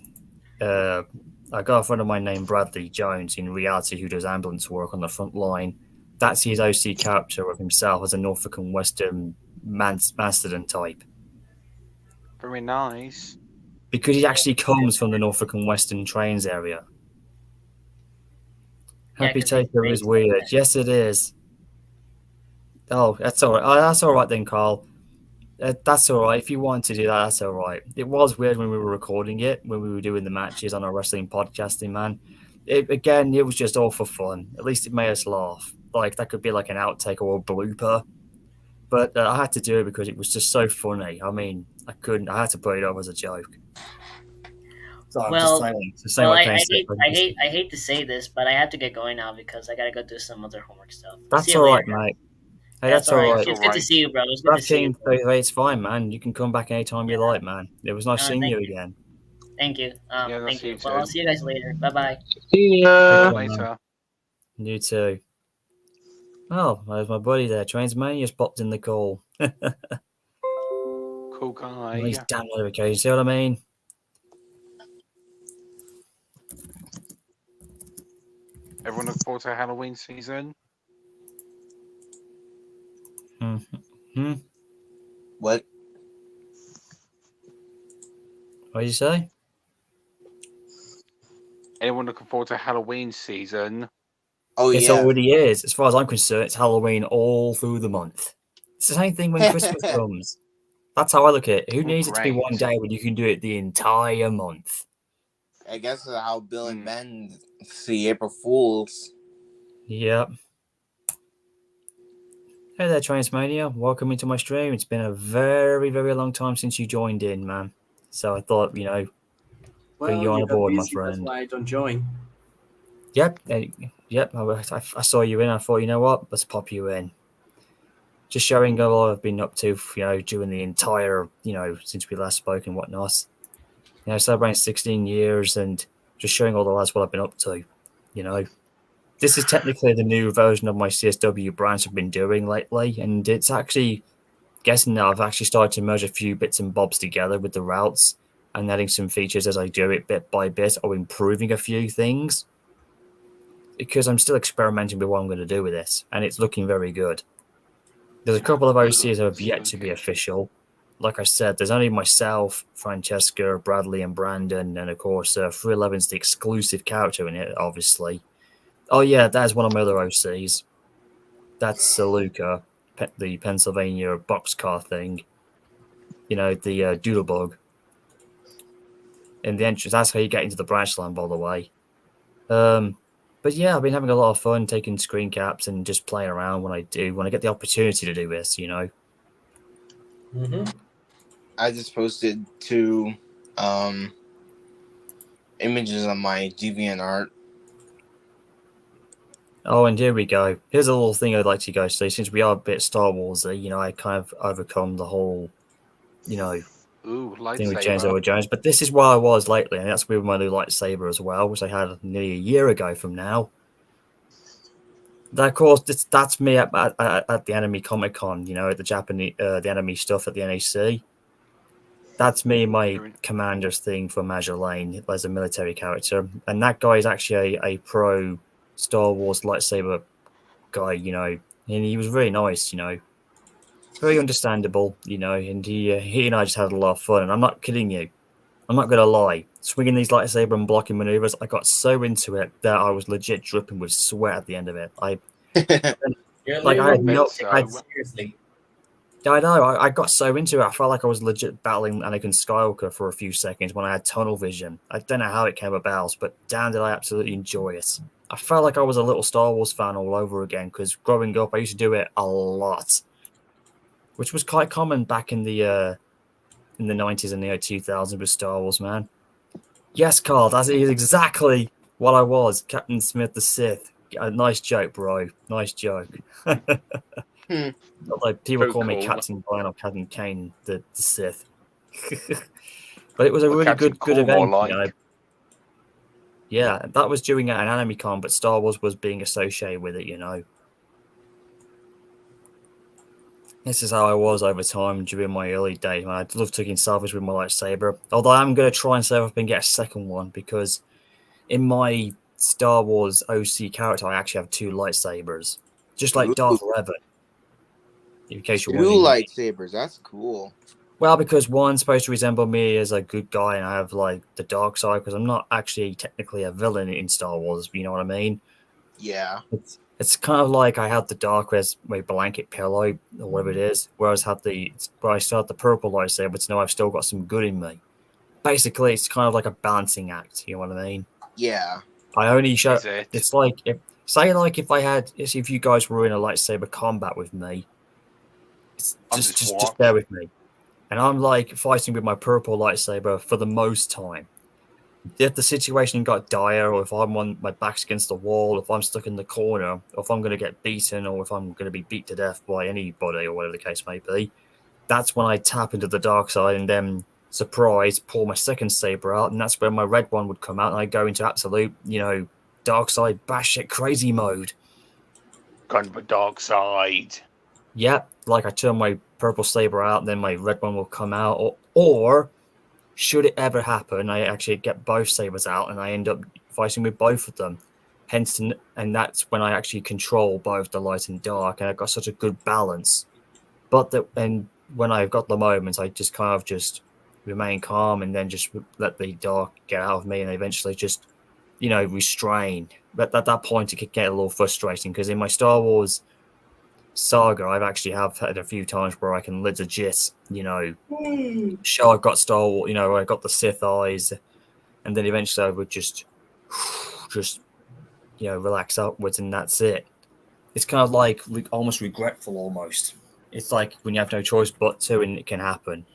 I got a friend of mine named Bradley Jones in reality who does ambulance work on the front line. That's his OC character of himself as a Norfolk and Western Mastodon type. Very nice. Because he actually comes from the Norfolk and Western trains area. Happy Taker is weird. Yes, it is. Oh, that's all right. Oh, that's all right then, Carl. That's all right. If you want to do that, that's all right. It was weird when we were recording it, when we were doing the matches on our wrestling podcasting, man. It was just all for fun. At least it made us laugh. Like, that could be like an outtake or a blooper. But I had to do it because it was just so funny. I mean, I had to put it up as a joke. So I'm I hate to say this, but I have to get going now because I got to go do some other homework stuff. That's all right, mate. Hey, that's all right. It's good to see you, bro. It's good to see you. It's fine, man. You can come back anytime you like, man. It was nice seeing you again. Thank you. Thank you. Well, I'll see you guys later. Bye-bye. See ya. Later. You too. Oh, there's my buddy there. Transmania's popped in the call. Cool guy. Nice damn notification. See what I mean? Everyone look forward to Halloween season. Mm-hmm. What? What did you say? Anyone looking forward to Halloween season? Oh, it already is. As far as I'm concerned, it's Halloween all through the month. It's the same thing when Christmas comes. That's how I look at it. Who Oh, needs it to be one great. day when you can do it the entire month? I guess that's how Bill and Ben see April Fools. Yep. Hey there, Transmania. Welcome into my stream. It's been a very, very long time since you joined in, man. So I thought, bring you on board, my friend. That's why I don't join. Yep. Yep. I saw you in. I thought, you know what? Let's pop you in. Just showing all I've been up to, during the entire, since we last spoke and whatnot. Celebrating 16 years and just showing all the lads what I've been up to, This is technically the new version of my CSW branch I've been doing lately, and it's actually guessing that I've actually started to merge a few bits and bobs together with the routes and adding some features as I do it bit by bit, or improving a few things, because I'm still experimenting with what I'm going to do with this, and it's looking very good. There's a couple of OCs that have yet to be official. Like I said, there's only myself, Francesca, Bradley, and Brandon, and of course, 311's the exclusive character in it, obviously. Oh yeah, that's one of my other OCs. That's Luca, the Pennsylvania boxcar thing. The Doodlebug. In the entrance, that's how you get into the branch land, by the way. But yeah, I've been having a lot of fun taking screen caps and just playing around when I get the opportunity to do this, Mm-hmm. I just posted 2 images on my DeviantArt. Oh, and here we go. Here's a little thing I'd like you guys to see. Since we are a bit Star Warsy, I kind of overcome the whole, thing with James Earl Jones. But this is where I was lately, and that's with my new lightsaber as well, which I had nearly a year ago from now. That, of course, that's me at the Anime Comic Con, at the Japanese, the anime stuff at the NAC. That's me, my commander's thing for Major Lane as a military character. And that guy is actually a pro Star Wars lightsaber guy, and he was very nice, very understandable, and he and I just had a lot of fun. And I'm not kidding you. I'm not going to lie. Swinging these lightsaber and blocking maneuvers, I got so into it that I was legit dripping with sweat at the end of it. Seriously. I know. I got so into it. I felt like I was legit battling Anakin Skywalker for a few seconds when I had tunnel vision. I don't know how it came about, but damn did I absolutely enjoy it. I felt like I was a little Star Wars fan all over again, because growing up, I used to do it a lot, which was quite common back in the 90s and the 2000s with Star Wars, man. Yes, Carl, that is exactly what I was, Captain Smith the Sith. Nice joke, bro. Nice joke. Although people call me Captain Brian or Captain Kane, the Sith. But it was a really good event. Yeah, that was during an anime con, but Star Wars was being associated with it, This is how I was over time during my early days. I loved taking selfies with my lightsaber. Although I'm going to try and save up and get a second one, because in my Star Wars OC character, I actually have 2 lightsabers. Just like Darth Revan. In case you're 2 lightsabers, that's cool. Well, because one's supposed to resemble me as a good guy, and I have the dark side, because I'm not actually technically a villain in Star Wars. You know what I mean? Yeah. It's kind of like I had the dark as my blanket pillow or whatever it is, whereas I still had the purple lightsaber to know I've still got some good in me. Basically, it's kind of like a balancing act. You know what I mean? Yeah. I only show. It's like if you guys were in a lightsaber combat with me, just bear with me. And I'm fighting with my purple lightsaber for the most time. If the situation got dire, or if I'm on my back's against the wall, if I'm stuck in the corner, or if I'm going to get beaten, or if I'm going to be beat to death by anybody, or whatever the case may be, that's when I tap into the dark side and then, surprise, pull my second saber out, and that's when my red one would come out, and I go into absolute, dark side batshit crazy mode. Kind of a dark side. Yeah, I turn my purple saber out, and then my red one will come out, or should it ever happen, I actually get both sabers out, and I end up fighting with both of them. And that's when I actually control both the light and dark, and I've got such a good balance. And when I've got the moments, I just kind of just remain calm, and then just let the dark get out of me, and eventually just, restrain. But at that point, it could get a little frustrating, because in my Star Wars Saga, I've actually have had a few times where I can legit, show I've got Star Wars, I got the Sith eyes, and then eventually I would just relax upwards, and that's it. It's kind of like almost regretful, almost. It's like when you have no choice but to, and it can happen.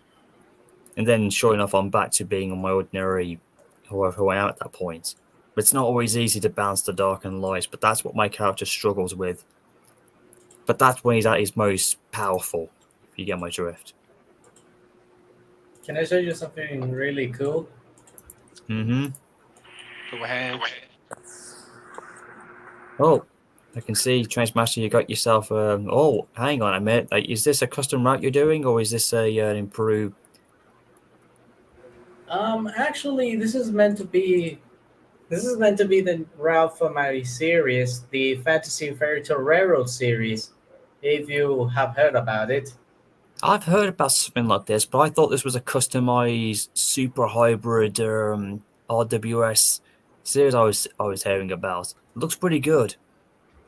And then, sure enough, I'm back to being on my ordinary, who I am at that point. But it's not always easy to balance the dark and light, but that's what my character struggles with. But that's when he's at his most powerful, if you get my drift. Can I show you something really cool? Mm-hmm. Go ahead. Oh, I can see, Transmaster, you got yourself... oh, hang on a minute. Is this a custom route you're doing, or is this an improved... Actually, this is meant to be the route for my series, the Fantasy Fairy Tale Railroad series, if you have heard about it. I've heard about something like this, but I thought this was a customized super hybrid RWS series I was hearing about. It looks pretty good.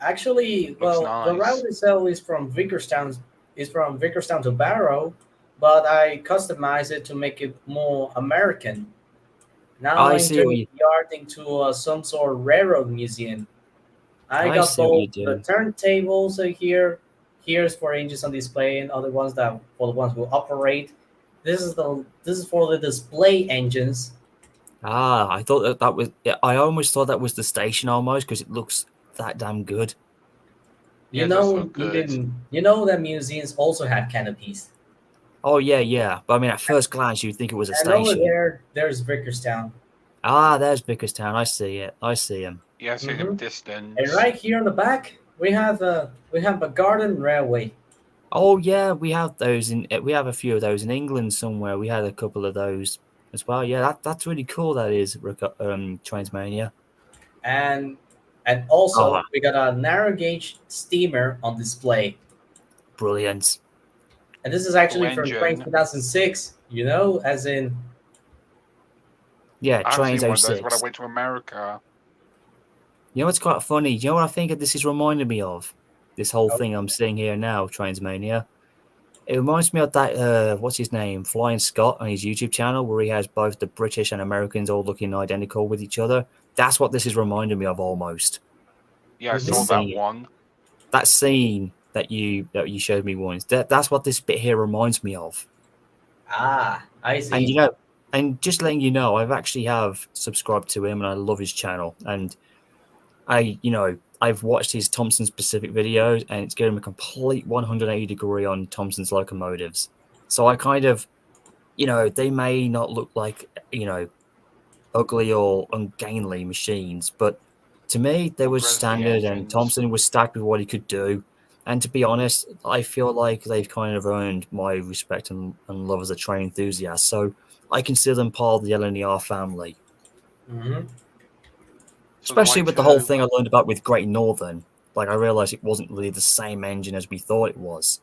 Actually, Looks well, the route nice. itself is from Vicarstown to Barrow, but I customized it to make it more American. Now I I'm see what turning you the art into some sort of railroad museum. I I got see what both you the do. turntables here. Here's for engines on display, and other ones that for the ones who operate. This is for the display engines. I thought that was. I almost thought that was the station almost because it looks that damn good. Yeah, it does look good. You know that museums also have canopies. Oh yeah. But I mean, at first glance, you'd think it was a And over station. there's Vickerstown. There's Bickerstown. I see it. I see him. Yeah, I see them Hmm. And distance. right here on the back, we have a garden railway. Oh yeah, we have those in. We have a few of those in England somewhere. We had a couple of those as well. Yeah, that's really cool. That is Transmania. And and Oh, also we got a narrow gauge steamer on display. brilliant. And this is Cool actually from Train engine. 2006, as in Yeah, I have Trains seen one of those when I 06. went to America. You know what's quite funny? You know what I think this is reminding me of? This whole oh, thing I'm seeing here now, Transmania. It reminds me of that, what's his name? Flying Scott on his YouTube channel, where he has both the British and Americans all looking identical with each other. That's what this is reminding me of almost. Yeah, I mhm. saw This that scene, one. that scene that you showed me once. That's what this bit here reminds me of. I And see. and just letting you know, I've actually have subscribed to him and I love his channel. And I've watched his Thompson specific videos and it's given him a complete 180 degree on Thompson's locomotives. So I kind of, they may not look like, ugly or ungainly machines, but to me, they Or were Grizzly standard and engines. Thompson was stacked with what he could do. And to be honest, I feel like they've kind of earned my respect and love as a train enthusiast. So I consider them part of the LNER family. Hmm. So do I Especially with the whole too. thing I learned about with Great Northern. Like, I realized it wasn't really the same engine as we thought it was.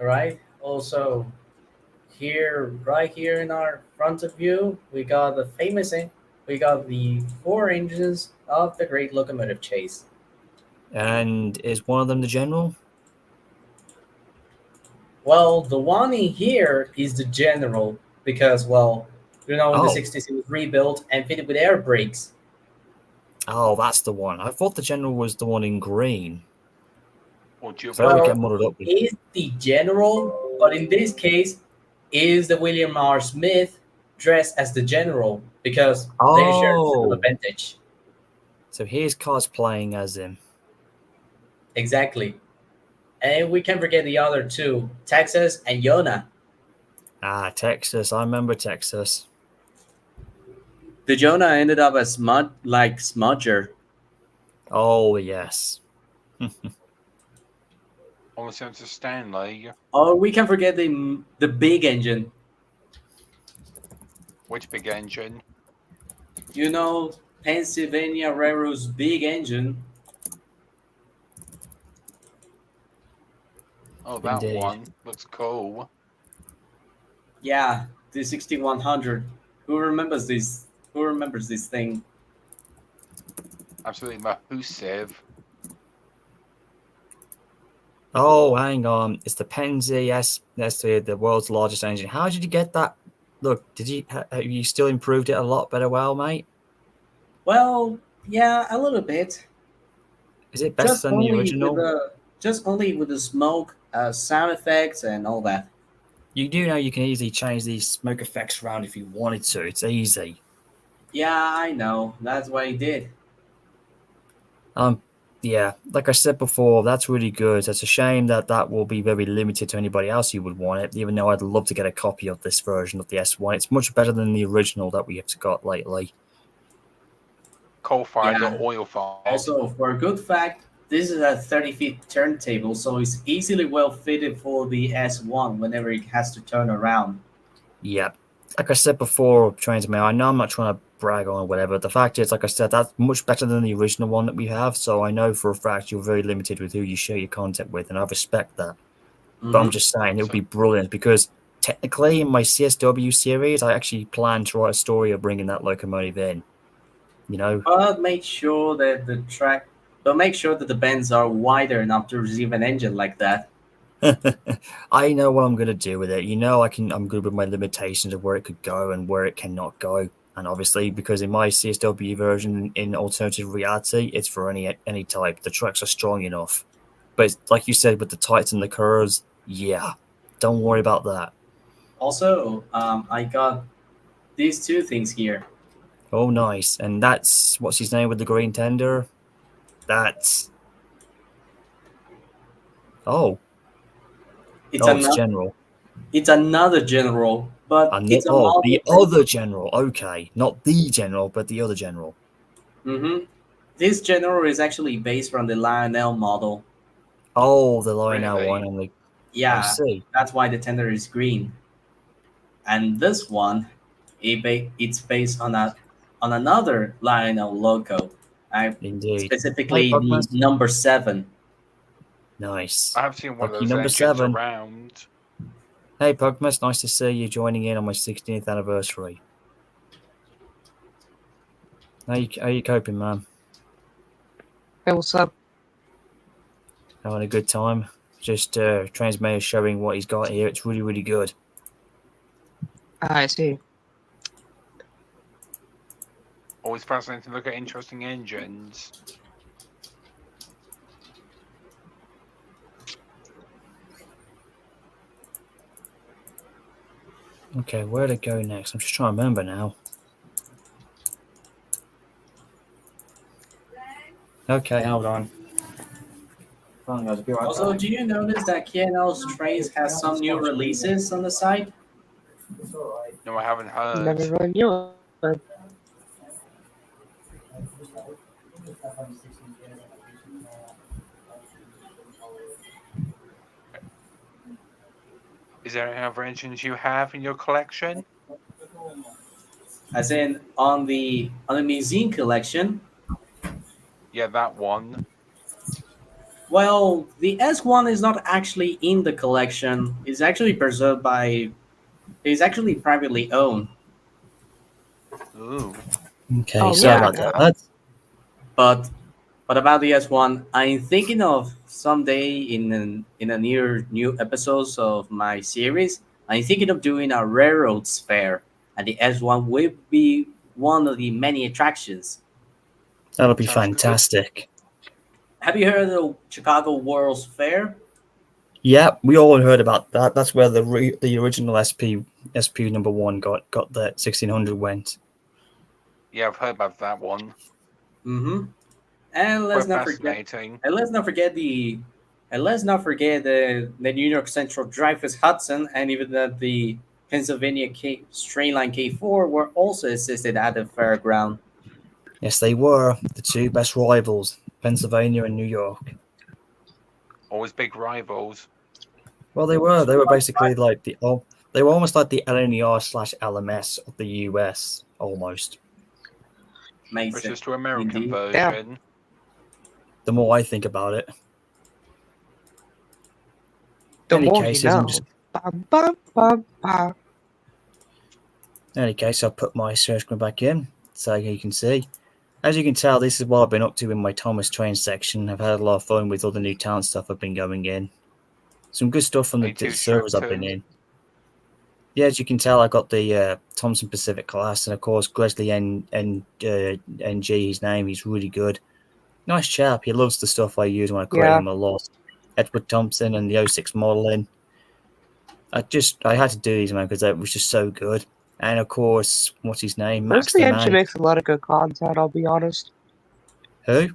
All right. Also, right here in our front of view, we got the four engines of the Great Locomotive Chase. And is one of them the General? Well, the one in here is the General because, well, in the Oh, 60s it was rebuilt and fitted with air brakes. that's the one. I thought the General was the one in green. Or do you So I always remember? get Well, muddled up with. is the General, but in this case, is the William R. Smith dressed as the General because they share the similar Oh, vintage. so here's cosplaying as him. Exactly. And we can't forget the other two, Texas and Yona. Texas. I remember Texas. The Jonah ended up as Smudger. Oh, yes. Almost sent to Stanley. Or we can forget the big engine. Which big engine? Pennsylvania Railroad's big engine. Oh, that Indeed. one. Looks cool. Yeah, the 6100. Who remembers this? Who remembers this thing? Absolutely massive. Oh, hang on. It's the Penzi S. That's the world's largest engine. How did you get that? Look, have you still improved it a lot better, well, mate? Well, yeah, a little bit. Is it better than the original? Just only with the smoke, sound effects, and all that. You do know you can easily change these smoke effects around if you wanted to. It's easy. Yeah, I know. That's what he did. Yeah, like I said before, that's really good. It's a shame that that will be very limited to anybody else who would want it, even though I'd love to get a copy of this version of the S1. It's much better than the original that we have got lately. Coal-fired Yeah. or oil-fired? Also, for a good fact, this is a 30-feet turntable, so it's easily well fitted for the S1 whenever it has to turn around. Yeah. Like I said before, Transmail, I know I'm not trying to brag on or whatever. The fact is, like I said, that's much better than the original one that we have. So I know for a fact you're very limited with who you share your content with, and I respect that. But I'm just saying it would be brilliant because technically in my CSW series, I actually plan to write a story of bringing that locomotive in. You know, But make sure that the bends are wider enough to receive an engine like that. I know what I'm going to do with it. You know, I'm good with my limitations of where it could go and where it cannot go. And obviously, because in my CSW version in alternative reality, it's for any type. The tracks are strong enough. But like you said, with the tights and the curves, yeah, don't worry about that. Also, I got these two things here. Oh, nice. And that's what's his name with the green tender? That's it's General. It's another general, but it's a the other general. Okay, not the general, but the other general. This general is actually based from the Lionel model. Oh, the Lionel one, and the yeah, I see. That's why the tender is green. And this one, it's based on another Lionel logo. Indeed. Specifically the number 7. Nice. I have seen one Lucky of those number engines 7 around. Hey, Pugmas, nice to see you joining in on my 16th anniversary. How you coping, man? Hey, what's up? Having a good time? Just Transmail showing what he's got here. It's really, really good. I see. Always fascinating to look at interesting engines. Okay, where to go next? I'm just trying to remember now. Okay, hold on. Also, do you notice that KNL's trains has some new releases on the site? No, I haven't heard. Never really knew it. Is there any other engines you have in your collection? As in on the museum collection? Yeah, that one. Well, the S1 is not actually in the collection. It's actually preserved by. It's actually privately owned. Ooh. Okay, sorry about that. But about the S1, I'm thinking of someday in a near new episodes of my series. I'm thinking of doing a railroads fair, and the S1 will be one of the many attractions. That'll be fantastic. Have you heard of the Chicago World's Fair? Yeah, we all heard about that. That's where the original SP number 1 got the 1600 went. Yeah, I've heard about that one. And let's not forget the New York Central Dreyfuss Hudson, and even the Pennsylvania Straight Line K4 were also assisted at the fairground. Yes, they were the two best rivals, Pennsylvania and New York. Always big rivals. Well, they were. They were basically like they were almost like the LNER/LMS of the US, almost. British to American Indeed. version. Yeah. The more I think about it. The more you know. In any case, I'll put my search screen back in so you can see. As you can tell, this is what I've been up to in my Thomas Train section. I've had a lot of fun with all the new talent stuff I've been going in. some good stuff from the 82 servers stroke I've been 2. in. Yeah, as you can tell, I got the Thompson Pacific class, and of course Gresley NG, his name. He's really good. Nice chap. He loves the stuff I use when I create him a lot. Edward Thompson and the 06 modeling. I had to do these, man, because it was just so good. And of course, what's his name? Max Grizzly the NG Man. makes a lot of good content, I'll be honest. Who?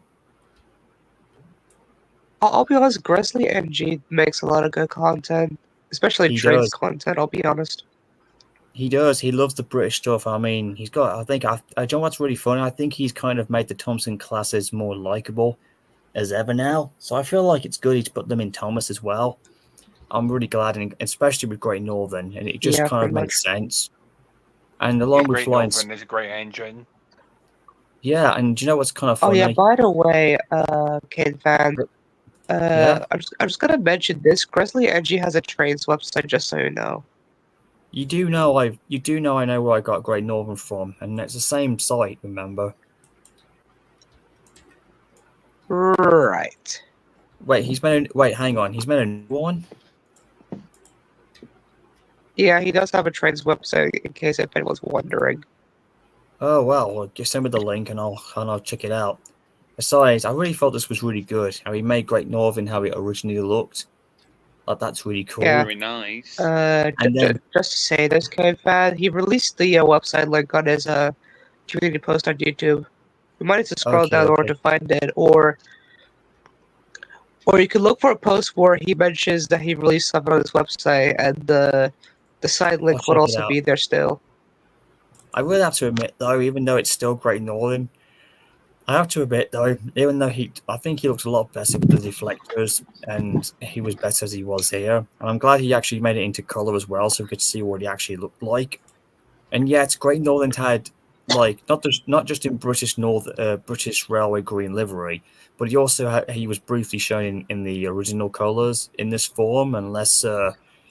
I'll be honest, Grizzly NG makes a lot of good content. Especially He trades does. content, I'll be honest. He does. He loves the British stuff. I mean, he's got. I think. I know what's really funny. I think he's kind of made the Thompson classes more likable as ever now. So I feel like it's good he's put them in Thomas as well. I'm really glad, and especially with Great Northern, and it just kind of made sense. And along with Great Flying, Northern is a great engine. Yeah, and do you know what's kind of Oh funny? yeah, by the way, Kane fan, Yeah? I'm just gonna mention this. Grizzly NG has a trains website, just so you know. You do know I know where I got Great Northern from, and it's the same site, remember? Right. Wait, hang on, he's made a new one? Yeah, he does have a trains website, in case if anyone's wondering. Oh well, just send me the link and I'll check it out. Besides, I really thought this was really good. How he made Great Northern how it originally looked. Like that's really cool. Yeah. Very nice. And then Just to say this, Kane fan, he released the website link on his community post on YouTube. You might need to scroll down in order to find it, or you can look for a post where he mentions that he released something on his website, and the site link would also be there still. I will have to admit, though, even though it's still Great Northern, I have to admit, though, even though I think he looks a lot better with the deflectors, and he was better as he was here. And I'm glad he actually made it into color as well, so we could see what he actually looked like. And yet, Great Northern had, like, not just in British Railway green livery, but he was briefly shown in the original colors in this form, unless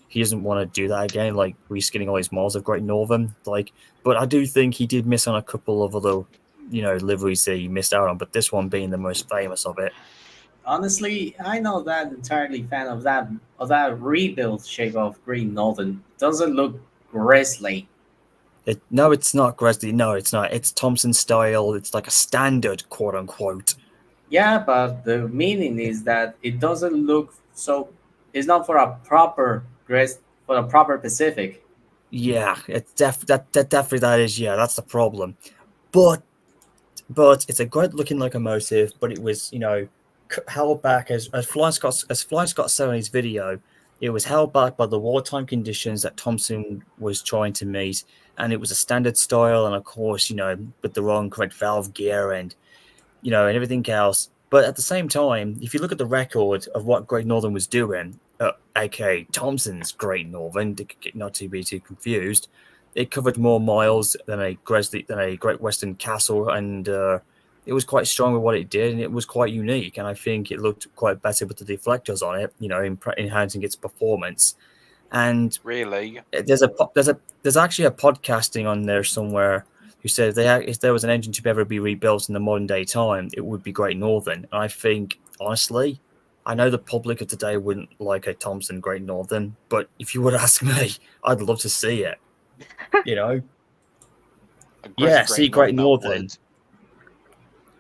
he doesn't want to do that again, like reskinning all his models of Great Northern. But I do think he did miss on a couple of other, liveries that he missed out on. But this one being the most famous of it. Honestly, I'm not that entirely fan of that rebuild shape of Green Northern. Doesn't look grizzly. No, it's not Grizzly. No, it's not. It's Thompson style. It's like a standard, quote unquote. Yeah, but the meaning is that it doesn't look so. It's not for a proper Pacific. Yeah, it's definitely that is. Yeah, that's the problem. But it's a great looking locomotive. But it was held back as Flying Scott said in his video. It was held back by the wartime conditions that Thompson was trying to meet, and it was a standard style, and of course, with the wrong correct valve gear and and everything else. But at the same time, if you look at the record of what Great Northern was doing, aka Thompson's Great Northern, not to be too confused, it covered more miles than a Great Western Castle, and it was quite strong with what it did, and it was quite unique. And I think it looked quite better with the deflectors on it, enhancing its performance. And really, there's actually a podcasting on there somewhere who said if there was an engine to ever be rebuilt in the modern day time, it would be Great Northern. And I think, honestly, I know the public of today wouldn't like a Thompson Great Northern, but if you would ask me, I'd love to see it. Great Northern,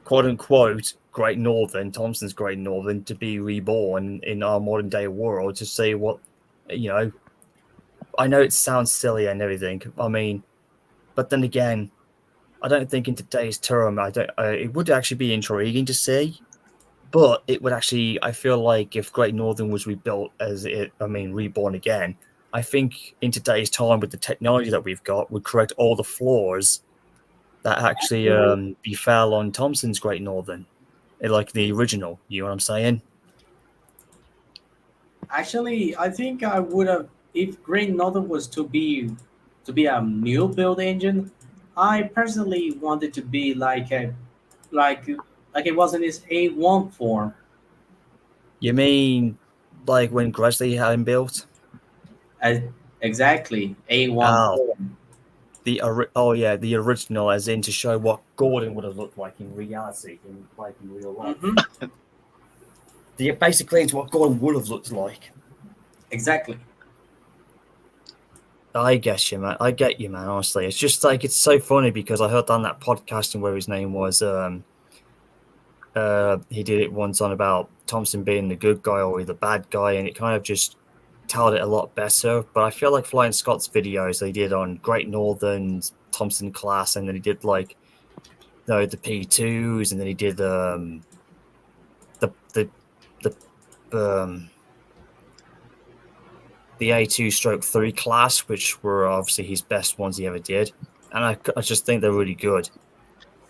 quote unquote, Great Northern, Thompson's Great Northern, to be reborn in our modern day world to see what, I know it sounds silly and everything. I mean, but then again, I don't think in today's term, it would actually be intriguing to see. But it would actually, I feel like if Great Northern was rebuilt reborn again, I think in today's time with the technology that we've got, would correct all the flaws that actually befell on Thompson's Great Northern, like the original. You know what I'm saying? Actually, I think I would have, if Green Northern was to be a new build engine. I personally wanted to be like it was in its A1 form. You mean like when Grizzly had him built? Exactly, A1 form. The original, as in to show what Gordon would have looked like in reality, in real life. Mm-hmm. Basically, it's what Gordon would have looked like. Exactly. I guess you, man. I get you, man. Honestly, it's just like it's so funny because I heard on that podcasting where his name was he did it once on about Thompson being the good guy or the bad guy, and it kind of just told it a lot better. But I feel like Flying Scott's videos they did on Great Northern, Thompson class, and then he did like the P2s, and then he did the um, the A2/3 class, which were obviously his best ones he ever did, and I just think they're really good.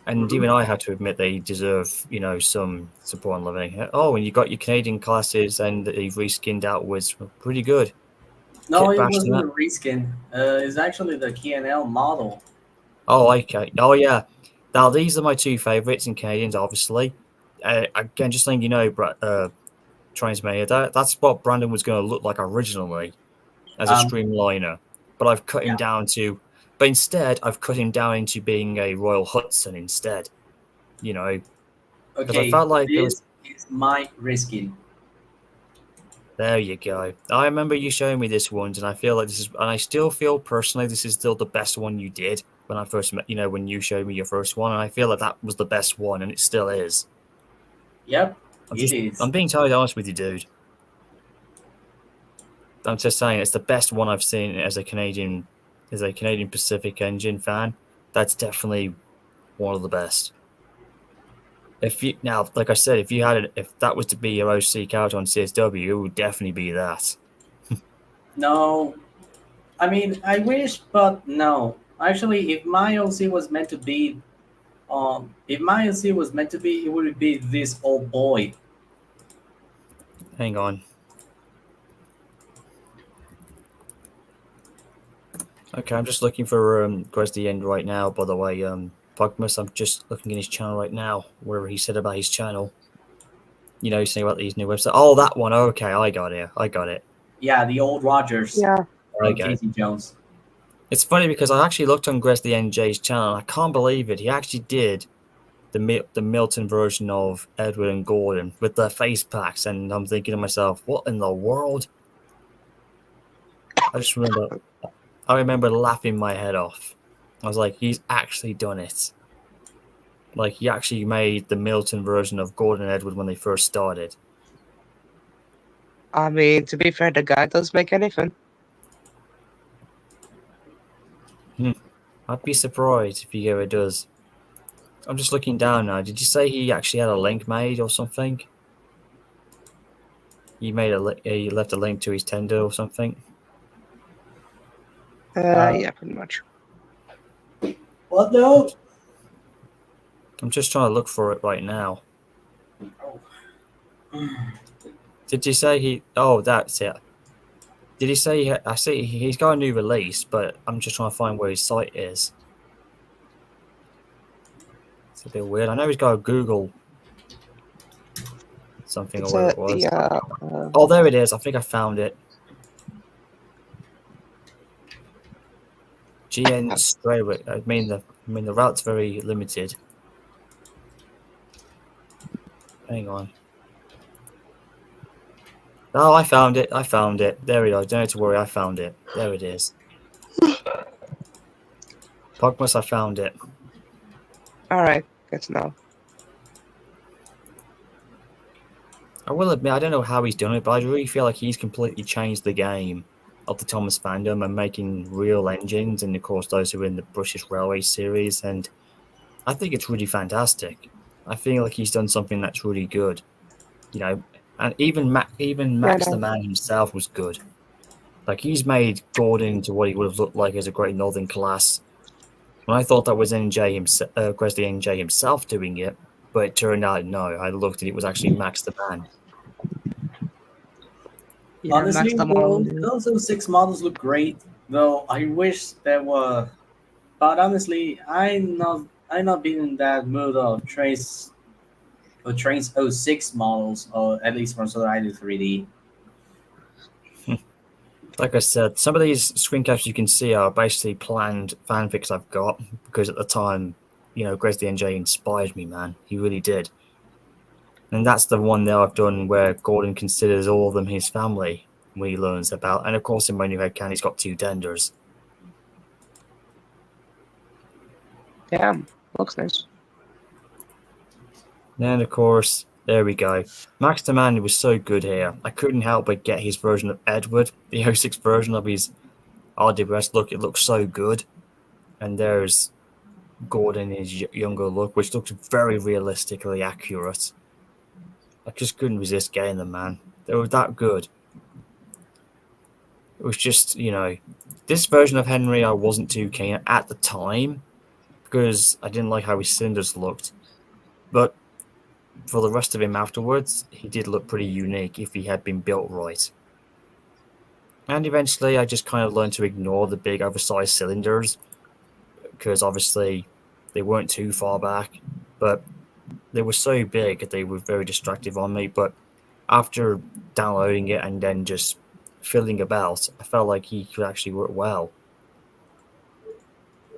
And even I have to admit they deserve, some support and loving. Oh, and you got your Canadian classes, and you've reskinned out was pretty good. No, Kit it bashing wasn't that. a reskin. It's actually the KNL model. Oh, okay. Oh, yeah. Now these are my two favorites in Canadians, obviously. Again, just letting you know, Transmedia, that's what Brandon was going to look like originally as a streamliner, but I've cut him down to. But instead, I've cut him down into being a Royal Hudson instead. Because I Okay, felt like this is my reskin. There you go. I remember you showing me this once, and I feel like this is, and I still feel personally this is still the best one you did when I first met. When you showed me your first one, and I feel like that was the best one, and it still is. Yep, it is. I'm being totally honest with you, dude. I'm just saying it's the best one I've seen as a Canadian Pacific Engine fan. That's definitely one of the best. Like I said, if that was to be your OC character on CSW, it would definitely be that. No, I mean I wish, but no. Actually, if my OC was meant to be, it would be this old boy. Hang on. Okay, I'm just looking for Grez the End right now, by the way. Pugmus, I'm just looking in his channel right now, where he said about his channel. He's saying about these new websites. Oh, that one. Okay, I got it. Yeah, the old Rogers. Yeah. From Casey Jones. It's funny because I actually looked on Grez the NJ's channel, and I can't believe it. He actually did the Milton version of Edward and Gordon with their face packs, and I'm thinking to myself, what in the world? I remember laughing my head off. I was like, he's actually done it. Like, he actually made the Milton version of Gordon and Edward when they first started. I mean, to be fair, the guy does make anything. I'd be surprised if he ever does. I'm just looking down now. Did you say he actually had a link made or something? He left a link to his tender or something? Yeah, pretty much. What no? I'm just trying to look for it right now. Did you say he? Oh, that's it. Did he say? I see he's got a new release, but I'm just trying to find where his site is. It's a bit weird. I know he's got a Google something or whatever it was. Oh, there it is. I think I found it. GN Strayway. I mean the route's very limited. Hang on. Oh, I found it. There we go. Don't have to worry. I found it. There it is. Pugmus, I found it. All right. Good to know. I will admit, I don't know how he's done it, but I really feel like he's completely changed the game of the Thomas fandom and making real engines, and of course those who are in the British Railway series, and I think it's really fantastic. I feel like he's done something that's really good, and even Max the Man himself was good. Like, he's made Gordon into what he would have looked like as a Great Northern class. And I thought that was NJ himself, Grizzly NJ himself doing it, but it turned out no. I looked and it was actually Max the Man. Yeah, honestly, those 6 models look great, though I wish there were. But honestly, I'm not being in that mood of Trains 06 models, or at least from Solar Idol 3D. Like I said, some of these screen caps you can see are basically planned fanfics I've got, because at the time, Grez the NJ inspired me, man. He really did. And that's the one that I've done where Gordon considers all of them his family. when he learns about. And of course, in my new head canon, he's got 2 tenders. Damn, looks nice. And of course, there we go. Max the Man was so good here. I couldn't help but get his version of Edward, the 06 version of his RWS look. It looks so good. And there's Gordon in his younger look, which looks very realistically accurate. I just couldn't resist getting them, man. They were that good. It was just, this version of Henry I wasn't too keen at the time because I didn't like how his cylinders looked. But for the rest of him afterwards, he did look pretty unique if he had been built right. And eventually I just kind of learned to ignore the big oversized cylinders because obviously they weren't too far back, but they were so big that they were very distractive on me. But after downloading it and then just fiddling about, I felt like he could actually work well.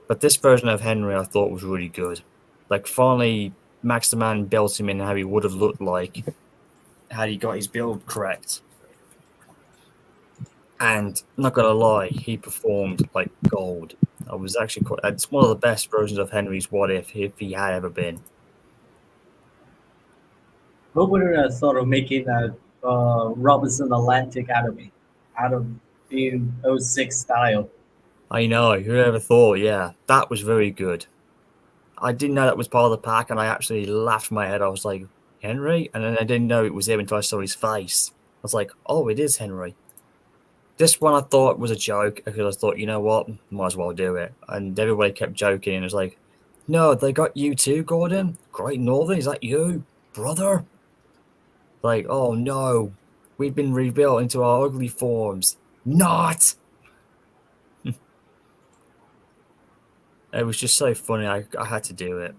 But this version of Henry I thought was really good. Like, finally, Max the Man built him in how he would have looked like had he got his build correct. And not gonna lie, he performed like gold. I was actually it's one of the best versions of Henry's What If he had ever been. Who would have thought of making that Robinson Atlantic out of the '06 style? I know, who ever thought? Yeah, that was very good. I didn't know that was part of the pack, and I actually laughed in my head. I was like, Henry? And then I didn't know it was him until I saw his face. I was like, oh, it is Henry. This one I thought was a joke because I thought, you know what, might as well do it. And everybody kept joking, and it was like, no, they got you too, Gordon? Great Northern, is that you? Brother? Like, oh no, we've been rebuilt into our ugly forms. Not! It was just so funny, I had to do it.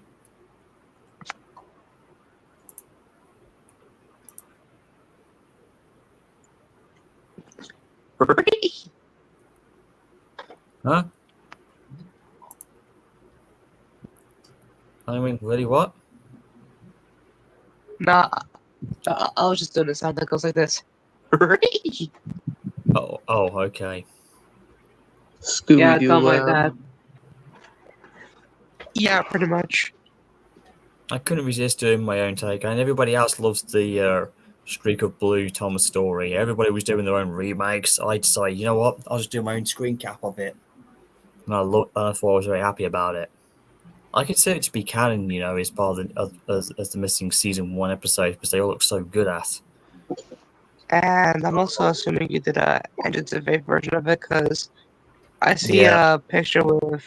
Huh? I mean, really what? Nah, I was just doing a sound that goes like this. Oh, okay. Yeah, something like that. Yeah, pretty much. I couldn't resist doing my own take, and everybody else loves the Streak of Blue Thomas story. Everybody was doing their own remakes. I decided, you know what? I'll just do my own screen cap of it. And I thought I was very happy about it. I consider it to be canon, as part of as the missing season 1 episode because they all look so good at. And I'm also assuming you did a Engines of Fate version of it because I see a picture with.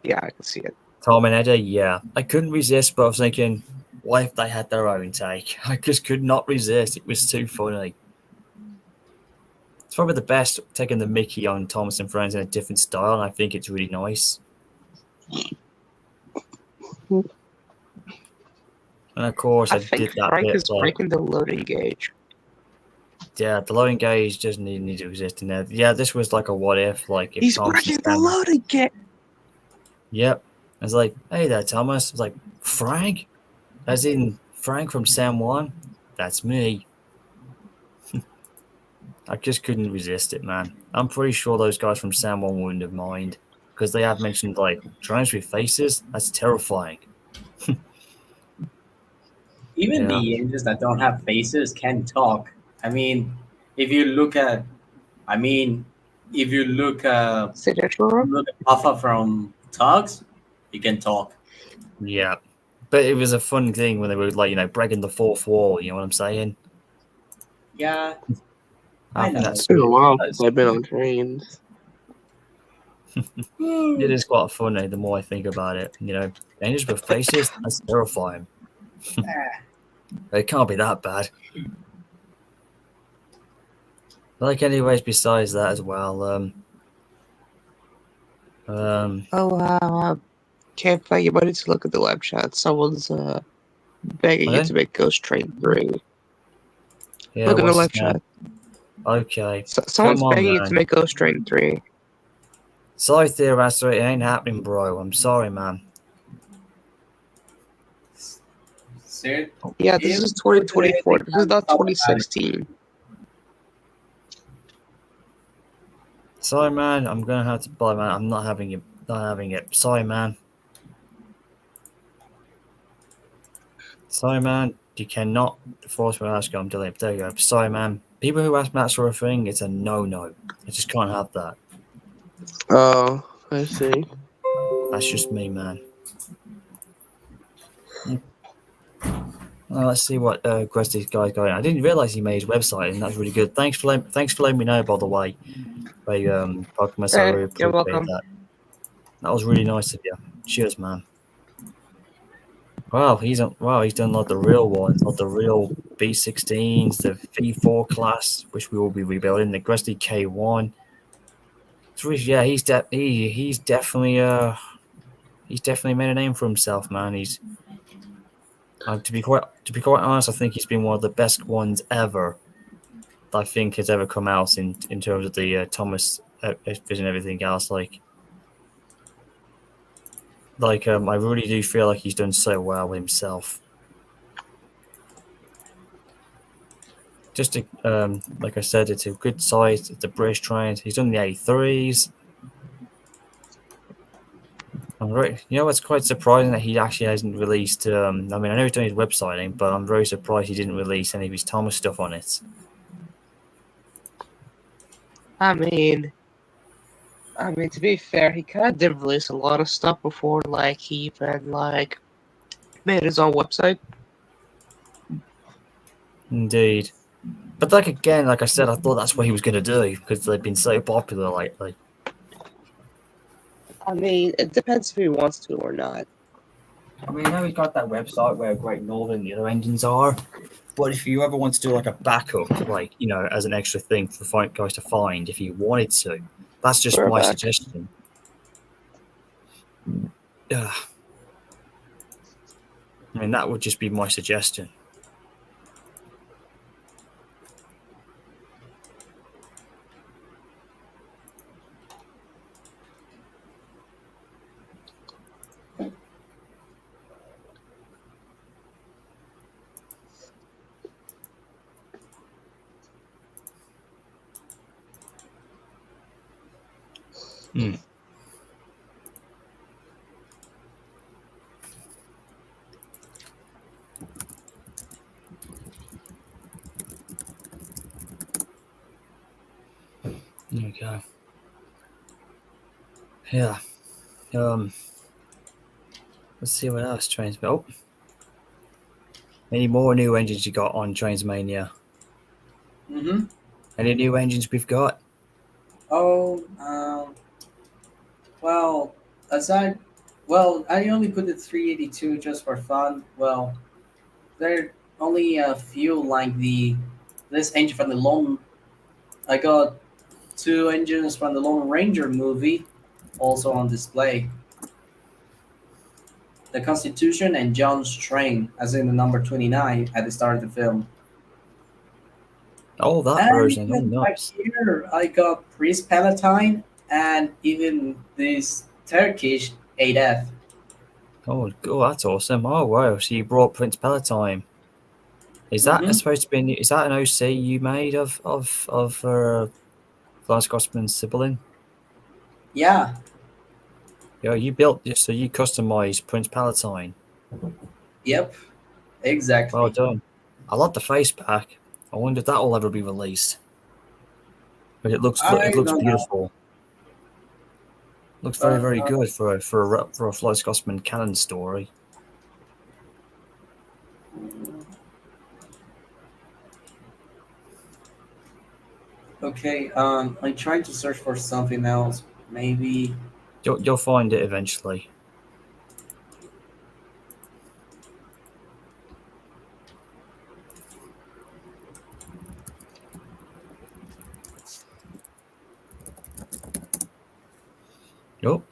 Yeah, I can see it. Tom and Eddie, yeah. I couldn't resist, but I was thinking, what if they had their own take? I just could not resist. It was too funny. It's probably the best taking the Mickey on Thomas and Friends in a different style, and I think it's really nice. And of course, I did that Frank bit. is breaking the loading gauge. Yeah, the loading gauge doesn't need to exist in there. Yeah, this was like a what if, like if He's Thomas breaking the loading gauge. Yep. I was like, hey there, Thomas. I was like, Frank? As in Frank from San Juan? That's me. I just couldn't resist it, man. I'm pretty sure those guys from San Juan wouldn't have mind because they have mentioned like drones with faces. That's terrifying. Even the engines that don't have faces can talk. I mean, if you look at Alpha from Tugs, he can talk. Yeah. But it was a fun thing when they were like, breaking the fourth wall, you know what I'm saying? Yeah. I know. It's been a while since I've been on trains. It is quite funny the more I think about it. Angels with faces, that's terrifying. It can't be that bad. Like, anyways, besides that as well, Oh wow! Can't find you money to look at the web chat. Someone's begging you to make Ghost Train 3. Yeah, look at the web chat. Okay. Someone's begging you to make Ghost Train 3. Sorry, Theoraster, it ain't happening, bro. I'm sorry, man. Yeah, this is 2024. This is not 2016. Sorry, man. I'm gonna have to buy, man. I'm not having it. Not having it. Sorry, man. Sorry, man. You cannot force me to ask you. I'm delayed. There you go. Sorry, man. People who ask me that sort of thing, it's a no-no. I just can't have that. Oh, I see. That's just me, man. Let's see what Greg's guy's going. I didn't realize he made his website, and that's really good. Thanks for letting me know. By the way, by Pokemon, I really You're appreciate welcome. that. That was really nice of you. Cheers, man. Wow, he's done like the real ones, like the real B16s, the V4 class, which we will be rebuilding, the Gresty K1. Yeah, he's definitely made a name for himself, man. He's to be quite honest, I think he's been one of the best ones ever that I think has ever come out in terms of the Thomas and everything else. I really do feel like he's done so well himself. Just like I said, it's a good size. It's a British Triumph. He's done the A3s. It's quite surprising that he actually hasn't released. I know he's done his websiting, but I'm very surprised he didn't release any of his Thomas stuff on it. I mean, to be fair, he kind of did release a lot of stuff before, like he even made his own website. Indeed, but again, like I said, I thought that's what he was going to do because they've been so popular lately. I mean, it depends if he wants to or not. I know he's got that website where Great Northern and the other engines are, but if you ever want to do like a backup, as an extra thing for guys to find, if you wanted to, that's just my suggestion. Yeah. That would just be my suggestion. Hmm. There we go. Yeah. Let's see what else Trains. Oh, any more new engines you got on Trainsmania? Any new engines we've got? Oh, well, I only put the 382 just for fun. Well, there are only a few like this engine from the Lone. I got two engines from the Lone Ranger movie, also on display. The Constitution and John's Train, as in the number 29 at the start of the film. Oh, that And version. Oh, even back nice. here, I got Prince Palatine and even this Turkish 8F. Oh, that's awesome. Oh, wow. So you brought Prince Palatine. Is that supposed to be? Is that an OC you made of Flying Scotsman's sibling? Yeah. Yeah, you built this, so you customized Prince Palatine. Yep. Exactly. Well done. I love the face pack. I wonder if that will ever be released. But it looks beautiful. Looks very, very good for a Fly Scotsman canon story. Okay, I'm trying to search for something else. Maybe You'll find it eventually. Oh.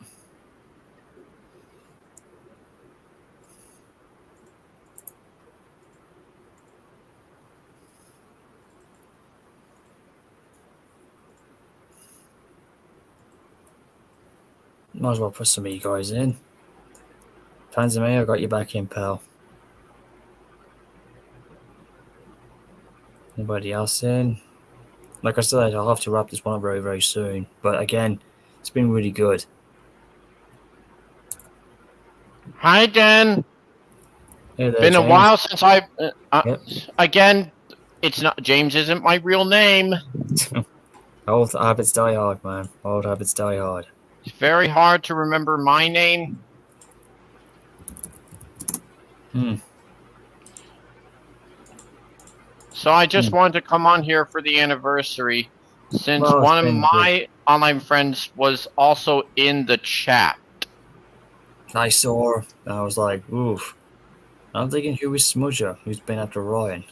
Might as well put some of you guys in. Panzermay, I got you back in, pal. Anybody else in? like I said, I'll have to wrap this one up very, very soon. But again, it's been really good. Hi, Dan. Hey there, Been James. a while since I. Yep. Again, it's not James. Isn't my real name. Old habits die hard, man. Old habits die hard. It's very hard to remember my name. So I just wanted to come on here for the anniversary, since one of my online friends was also in the chat. I saw. I was like, oof. I'm thinking, who is Smudger? Who's been after Ryan?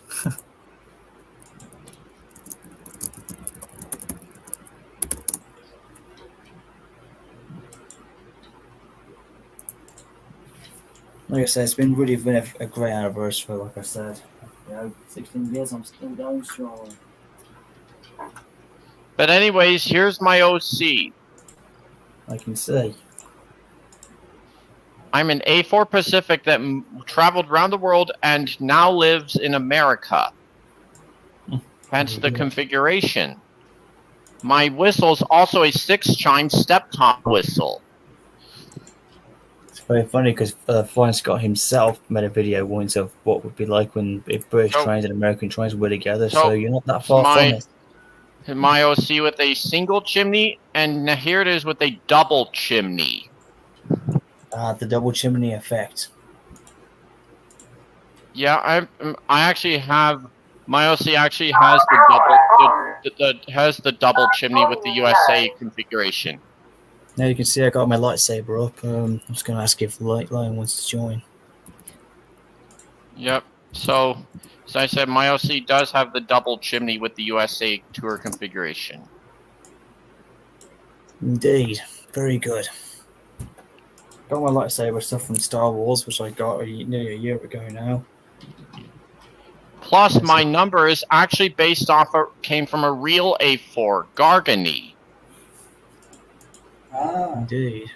Like I said, it's been really been a great anniversary. Like I said, 16 years, I'm still going strong. But anyways, here's my OC. I can see. I'm an A4 Pacific that traveled around the world and now lives in America. Hence the configuration. My whistle is also a 6-chime step-top whistle. It's very funny because Flying Scott himself made a video once of what it would be like when if British trains and American trains were together. So you're not that far from it. My OC with a single chimney, and here it is with a double chimney. The double chimney effect. Yeah, I actually have my OC actually has the double chimney with the USA configuration. Now you can see I got my lightsaber up. I'm just going to ask if Lion wants to join. Yep. So as I said, my OC does have the double chimney with the USA tour configuration. Indeed, very good. Got my lightsaber stuff from Star Wars, which I got nearly a year ago now. Plus, my number is actually based off came from a real A4 Gargany. Ah, indeed.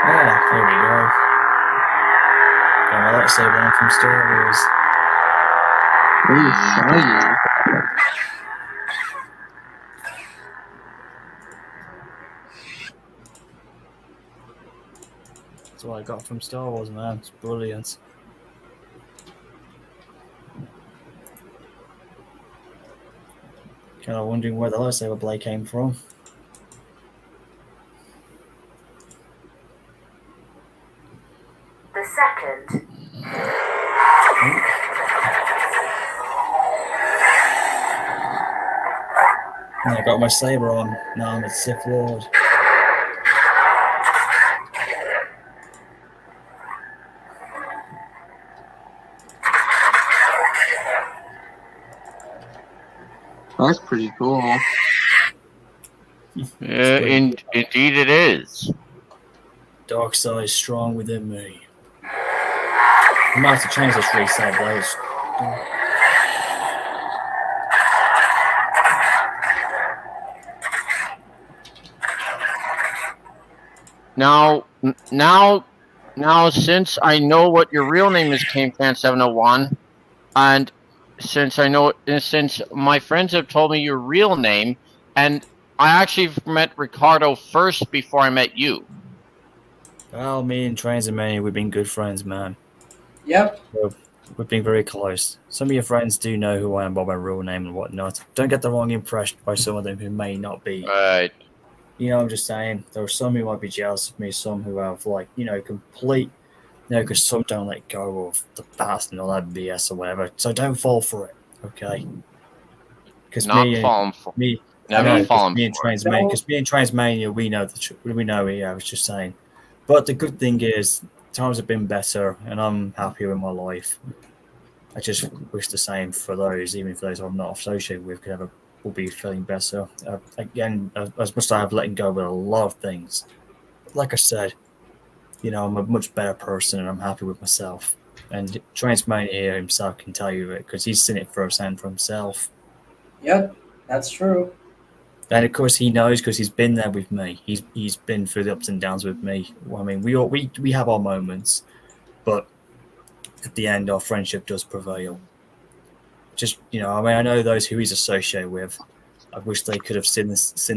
Ah, there we go. Got my lightsaber on from Star Wars. Ooh, shiny. That's what I got from Star Wars, man. It's brilliant. Kind of wondering where the lightsaber blade came from. The second. And I got my saber on. Now I'm a Sith Lord. That's pretty cool. Indeed it is. Dark side is strong within me. I might have to change this reset blades. Now, since I know what your real name is, KameFan701, and since my friends have told me your real name, and I actually met Ricardo first before I met you. Well, me and Trains and Mania, we've been good friends, man. Yep. So we've been very close. Some of your friends do know who I am by my real name and whatnot. Don't get the wrong impression by some of them who may not be. Right. You know, I'm just saying, there are some who might be jealous of me, some who have, like, complete, because some don't let go of the past and all that BS or whatever. So don't fall for it, okay? Because Never falling for it. Because me and Transmania, we know the truth. We know, yeah, I was just saying. But the good thing is, times have been better, and I'm happy with my life. I just wish the same for those, even for those I'm not associated with, will be feeling better. Again, as much as I have letting go with a lot of things, like I said, I'm a much better person and I'm happy with myself. And Transmania here himself can tell you it because he's seen it firsthand for himself. Yep, that's true. And of course he knows because he's been there with me. He's been through the ups and downs with me. I mean, we have our moments, but at the end, our friendship does prevail. Just, you know, I mean, I know those who he's associated with. I wish they could have seen the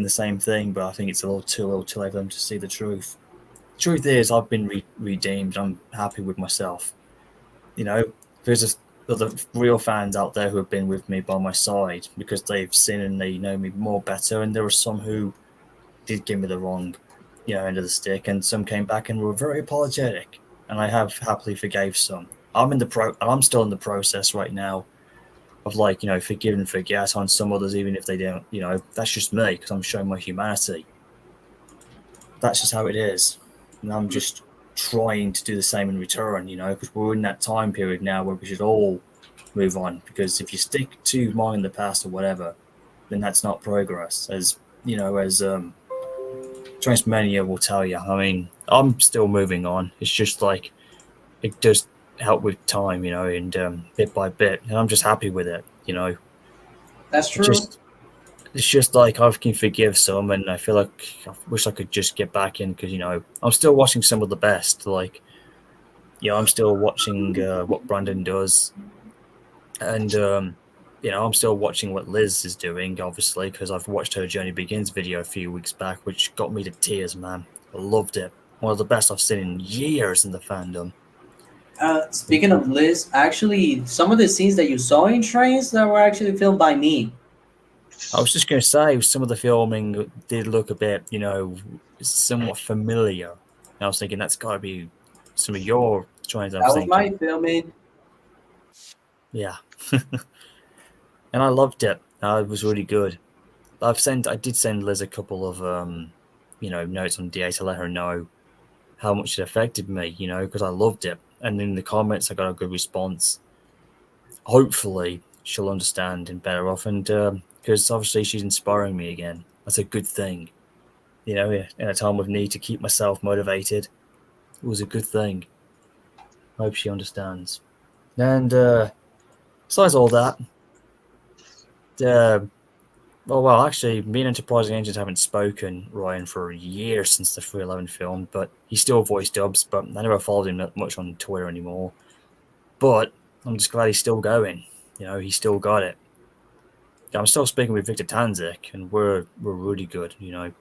same thing, but I think it's a little too late for them to see the truth. The truth is, I've been redeemed. I'm happy with myself. You know, there's other real fans out there who have been with me by my side because they've seen and they know me more better, and there are some who did give me the wrong, end of the stick, and some came back and were very apologetic, and I have happily forgave some. I'm still in the process right now of forgive and forget on some others, even if they don't. That's just me because I'm showing my humanity. That's just how it is, and I'm just trying to do the same in return. Because we're in that time period now where we should all move on. Because if you stick too long in the past or whatever, then that's not progress. As Transmania will tell you. I mean, I'm still moving on. It's just like it does help with time, and bit by bit, and I'm just happy with it. That's true. It's just like I can forgive some, and I feel like I wish I could just get back in because I'm still watching some of the best. Like, I'm still watching what Brandon does, and I'm still watching what Liz is doing, obviously, because I've watched her Journey Begins video a few weeks back, which got me to tears, man. I loved it. One of the best I've seen in years in the fandom. Speaking of Liz, actually, some of the scenes that you saw in Trains that were actually filmed by me. I was just going to say, some of the filming did look a bit, somewhat familiar. And I was thinking that's got to be some of your Trains. That was my filming. Yeah. And I loved it. It was really good. I did send Liz a couple of, notes on DA to let her know how much it affected me, because I loved it. And in the comments, I got a good response. Hopefully, she'll understand and better off. And because obviously she's inspiring me again. That's a good thing. In a time of need to keep myself motivated. It was a good thing. I hope she understands. And besides all that, actually, me and Enterprising Engines haven't spoken, Ryan, for a year since the 311 film, but he still voice dubs, but I never followed him that much on Twitter anymore. But I'm just glad he's still going. He still got it. I'm still speaking with Victor Tanzik, and we're really good, And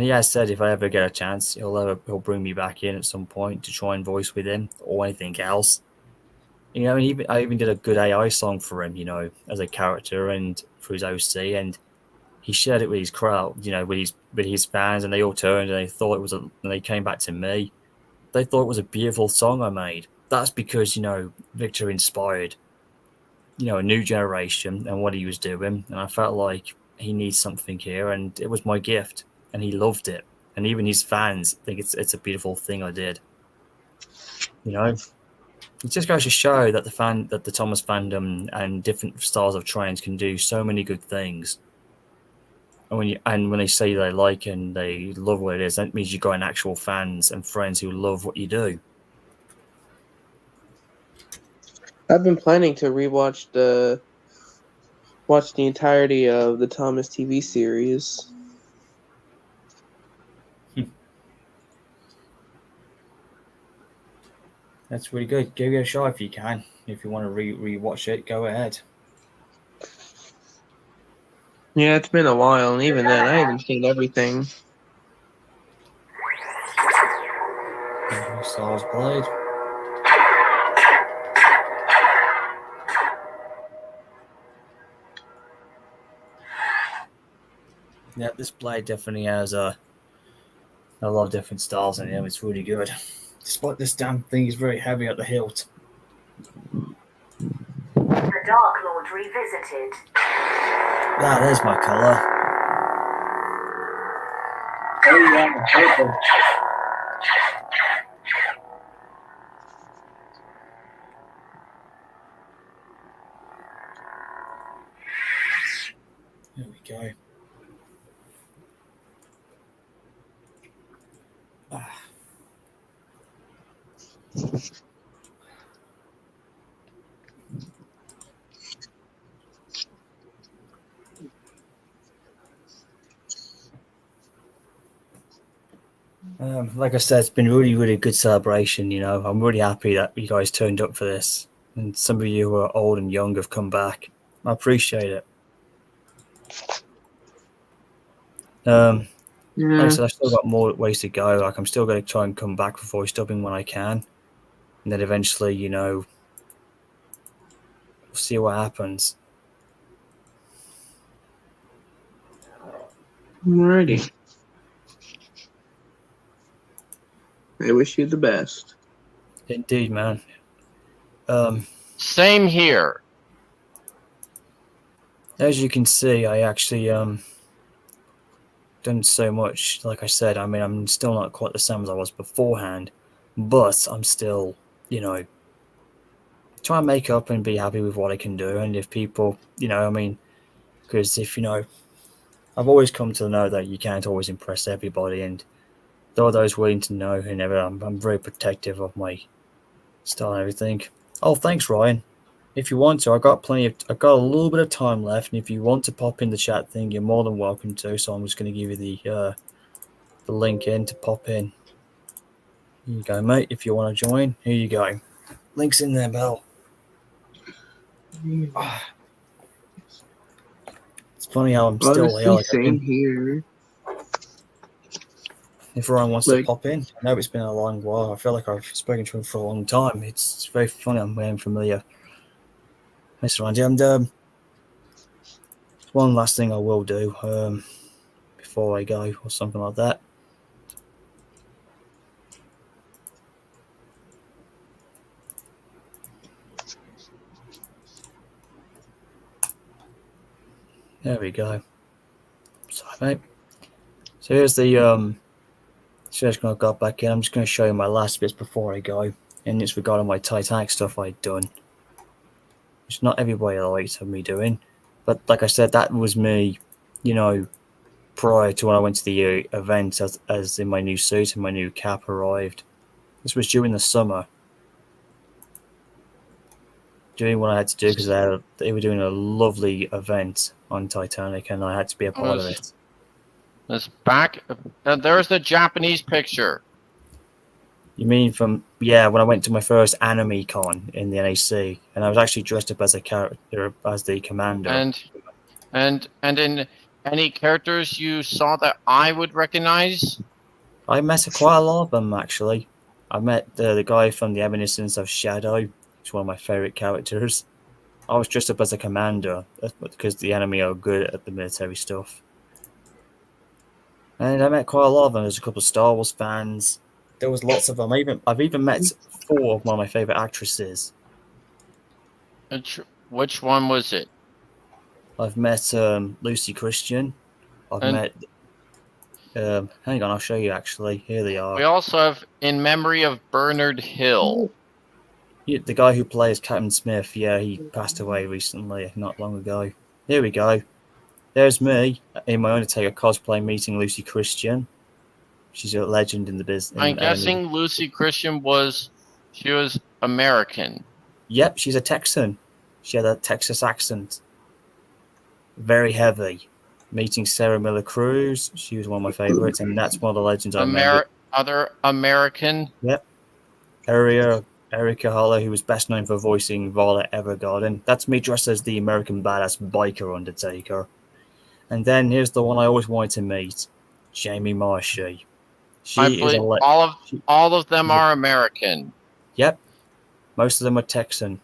he has said if I ever get a chance, he'll bring me back in at some point to try and voice with him or anything else. And I even did a good AI song for him, as a character and for his OC, and he shared it with his crowd, with his fans, and they all turned and they thought it was and they came back to me. They thought it was a beautiful song I made. That's because Victor inspired a new generation and what he was doing, and I felt like he needs something here, and it was my gift, and he loved it, and even his fans think it's a beautiful thing I did. It just goes to show that the Thomas fandom and different styles of Trains can do so many good things. And when they say they like and they love what it is, that means you've got an actual fans and friends who love what you do. I've been planning to rewatch watch the entirety of the Thomas TV series. That's really good. Give it a shot if you can. If you want to rewatch it, go ahead. Yeah, it's been a while, and even then, I haven't seen everything. Stars Blade. Yeah, this blade definitely has a lot of different styles in it. It's really good. Despite this damn thing is very heavy at the hilt. The Dark Lord Revisited. There's my colour. Oh yeah, perfect. There we go. Like I said, it's been really, really good celebration. You know, I'm really happy that you guys turned up for this, and some of you who are old and young have come back. I appreciate it. Like I said, I still got more ways to go. Like I'm still going to try and come back for voice dubbing when I can, and then eventually, you know, we'll see what happens. Alrighty. I wish you the best. Indeed, man. Same here. As you can see, I actually done so much. Like I said, I mean, I'm still not quite the same as I was beforehand, but I'm still, you know, try and make up and be happy with what I can do. And if people, you know, I mean, because if you know, I've always come to know that you can't always impress everybody, and there are those willing to know, and I'm very protective of my style and everything. Oh, thanks, Ryan. If you want to, I've got a little bit of time left, and if you want to pop in the chat thing, you're more than welcome to. So I'm just going to give you the link in to pop in. Here you go, mate. If you want to join, here you go. Link's in there, Bell. It's funny how I'm still here. Like Same here. If Ryan wants to pop in, I know it's been a long while. I feel like I've spoken to him for a long time. It's very funny. I'm very familiar. Mr. Randy, and one last thing I will do before I go, or something like that. There we go. Sorry, mate. So here's the search I got back in. I'm just going to show you my last bits before I go, and it's regarding my Titanic stuff I'd done. Which not everybody likes of me doing, but like I said, that was me, you know, prior to when I went to the event as in my new suit and my new cap arrived. This was during the summer. Doing what I had to do because they were doing a lovely event on Titanic, and I had to be a part of it. It's back. There's the Japanese picture. You mean from when I went to my first anime con in the NAC, and I was actually dressed up as a character, as the commander. And in any characters you saw that I would recognize? I met quite a lot of them actually. I met the guy from the Evanescence of Shadow. He's one of my favorite characters. I was dressed up as a commander because the enemy are good at the military stuff. And I met quite a lot of them. There's a couple of Star Wars fans. There was lots of them. I've even met 4 of one of my favorite actresses. Which one was it? I've met Lucy Christian. I've met. Hang on, I'll show you. Actually, here they are. We also have In Memory of Bernard Hill. The guy who plays Captain Smith. Yeah, he passed away recently, not long ago. Here we go. There's me in my Undertaker cosplay meeting Lucy Christian. She's a legend in the business. I'm guessing Lucy Christian was American. Yep, she's a Texan. She had a Texas accent. Very heavy. Meeting Sarah Miller Cruz. She was one of my favorites, and that's one of the legends I met. Other American? Yep. Erica Holler, who was best known for voicing Violet Evergarden. That's me dressed as the American badass biker Undertaker. And then here's the one I always wanted to meet, Jamie Marchi. All of them are American. Yep. Most of them are Texan,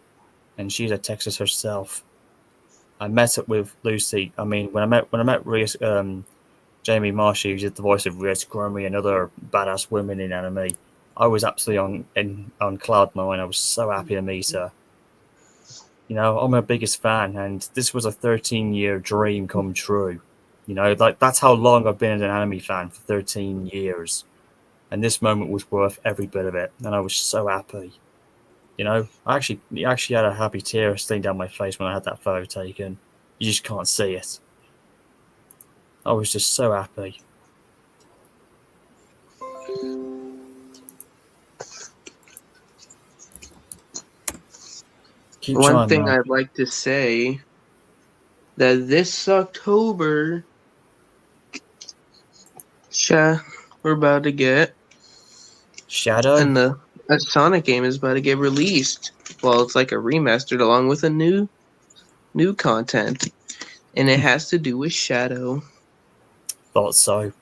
and she's a Texas herself. I met up with Lucy. I mean, when I met Rhea, Jamie Marchi, who's the voice of Rhea Squirmy and other badass women in anime, I was absolutely on cloud nine. I was so happy to meet her. You know, I'm her biggest fan, and this was a 13-year dream come true. You know, like that's how long I've been an anime fan, for 13 years. And this moment was worth every bit of it, and I was so happy. You know, I actually had a happy tear streaming down my face when I had that photo taken. You just can't see it. I was just so happy. One thing I'd like to say that this October, we're about to get Shadow? And a Sonic game is about to get released. Well, it's like a remastered along with a new content. And it has to do with Shadow. Thought so.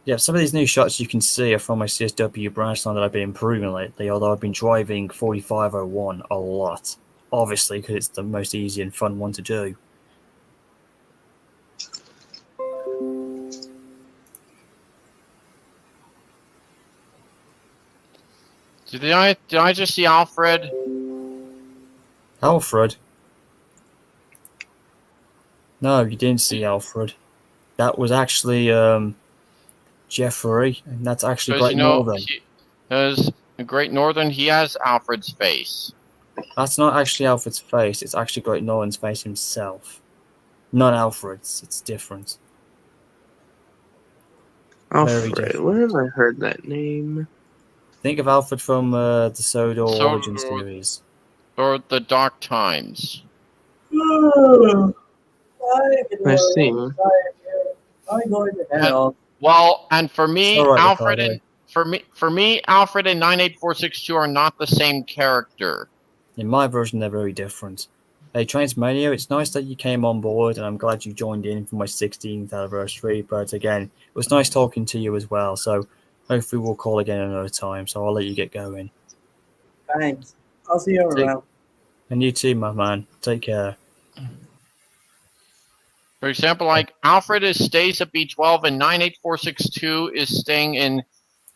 Yeah, some of these new shots you can see are from my CSW branch line that I've been improving lately, although I've been driving 4501 a lot. Obviously, because it's the most easy and fun one to do. Did I just see Alfred? Alfred? No, you didn't see Alfred. That was actually Jeffrey, and that's actually Because Great Northern. Because Great Northern, he has Alfred's face. That's not actually Alfred's face, it's actually Great Northern's face himself. Not Alfred's, it's different. Alfred, where have I heard that name? Think of Alfred from the Sodor Origin series. Or the Dark Times. I see. I'm going to head off. Well, and for me, Right, Alfred Ricardo. and for me, Alfred and 98462 are not the same character. In my version, they're very different. Hey, Transmania, it's nice that you came on board, and I'm glad you joined in for my 16th anniversary. But again, it was nice talking to you as well. So hopefully we'll call again another time. So I'll let you get going. Thanks. I'll see you around. And you too, my man. Take care. For example, like Alfred stays at B12 and 98462 is staying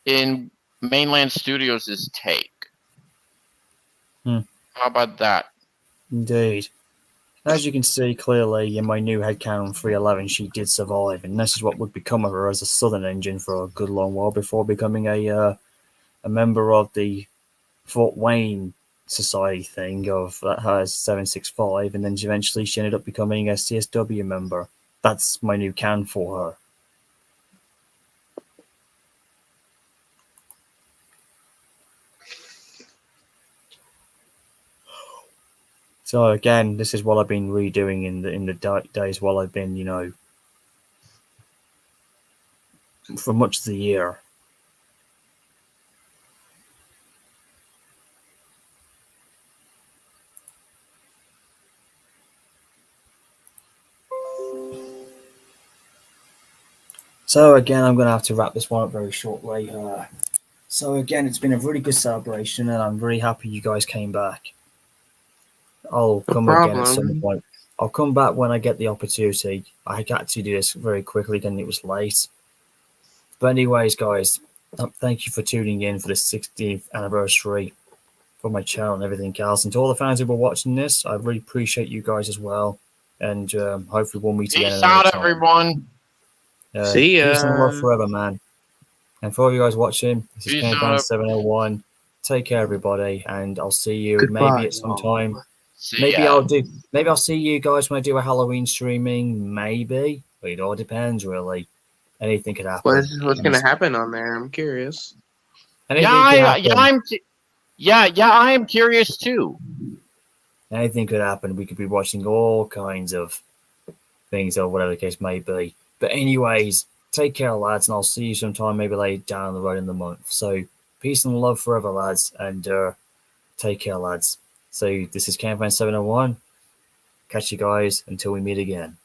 in Mainland Studios' take. How about that? Indeed. As you can see clearly in my new headcount 311, she did survive, and this is what would become of her as a Southern engine for a good long while before becoming a member of the Fort Wayne Society thing of that has 765, and then eventually she ended up becoming a CSW member. That's my new can for her. So again, this is what I've been redoing in the days while I've been, for much of the year. So again, I'm going to have to wrap this one up very shortly. So again, it's been a really good celebration, and I'm really happy you guys came back. I'll come again at some point. I'll come back when I get the opportunity. I got to do this very quickly, and it was late. But anyways, guys, thank you for tuning in for the 16th anniversary for my channel and everything else. And to all the fans who were watching this, I really appreciate you guys as well. And hopefully we'll meet again. Peace out, everyone. See ya. Peace and love forever, man. And for all you guys watching, this is KFan701. Take care, everybody, and I'll see you maybe at some time. Maybe I'll see you guys when I do a Halloween streaming. Maybe, but it all depends, really. Anything could happen. What's going to happen on there? I'm curious. I am curious too. Anything could happen. We could be watching all kinds of things, or whatever the case may be. But anyways, take care, lads, and I'll see you sometime, maybe later down the road in the month. So peace and love forever, lads, and take care, lads. So this is KFan701. Catch you guys until we meet again.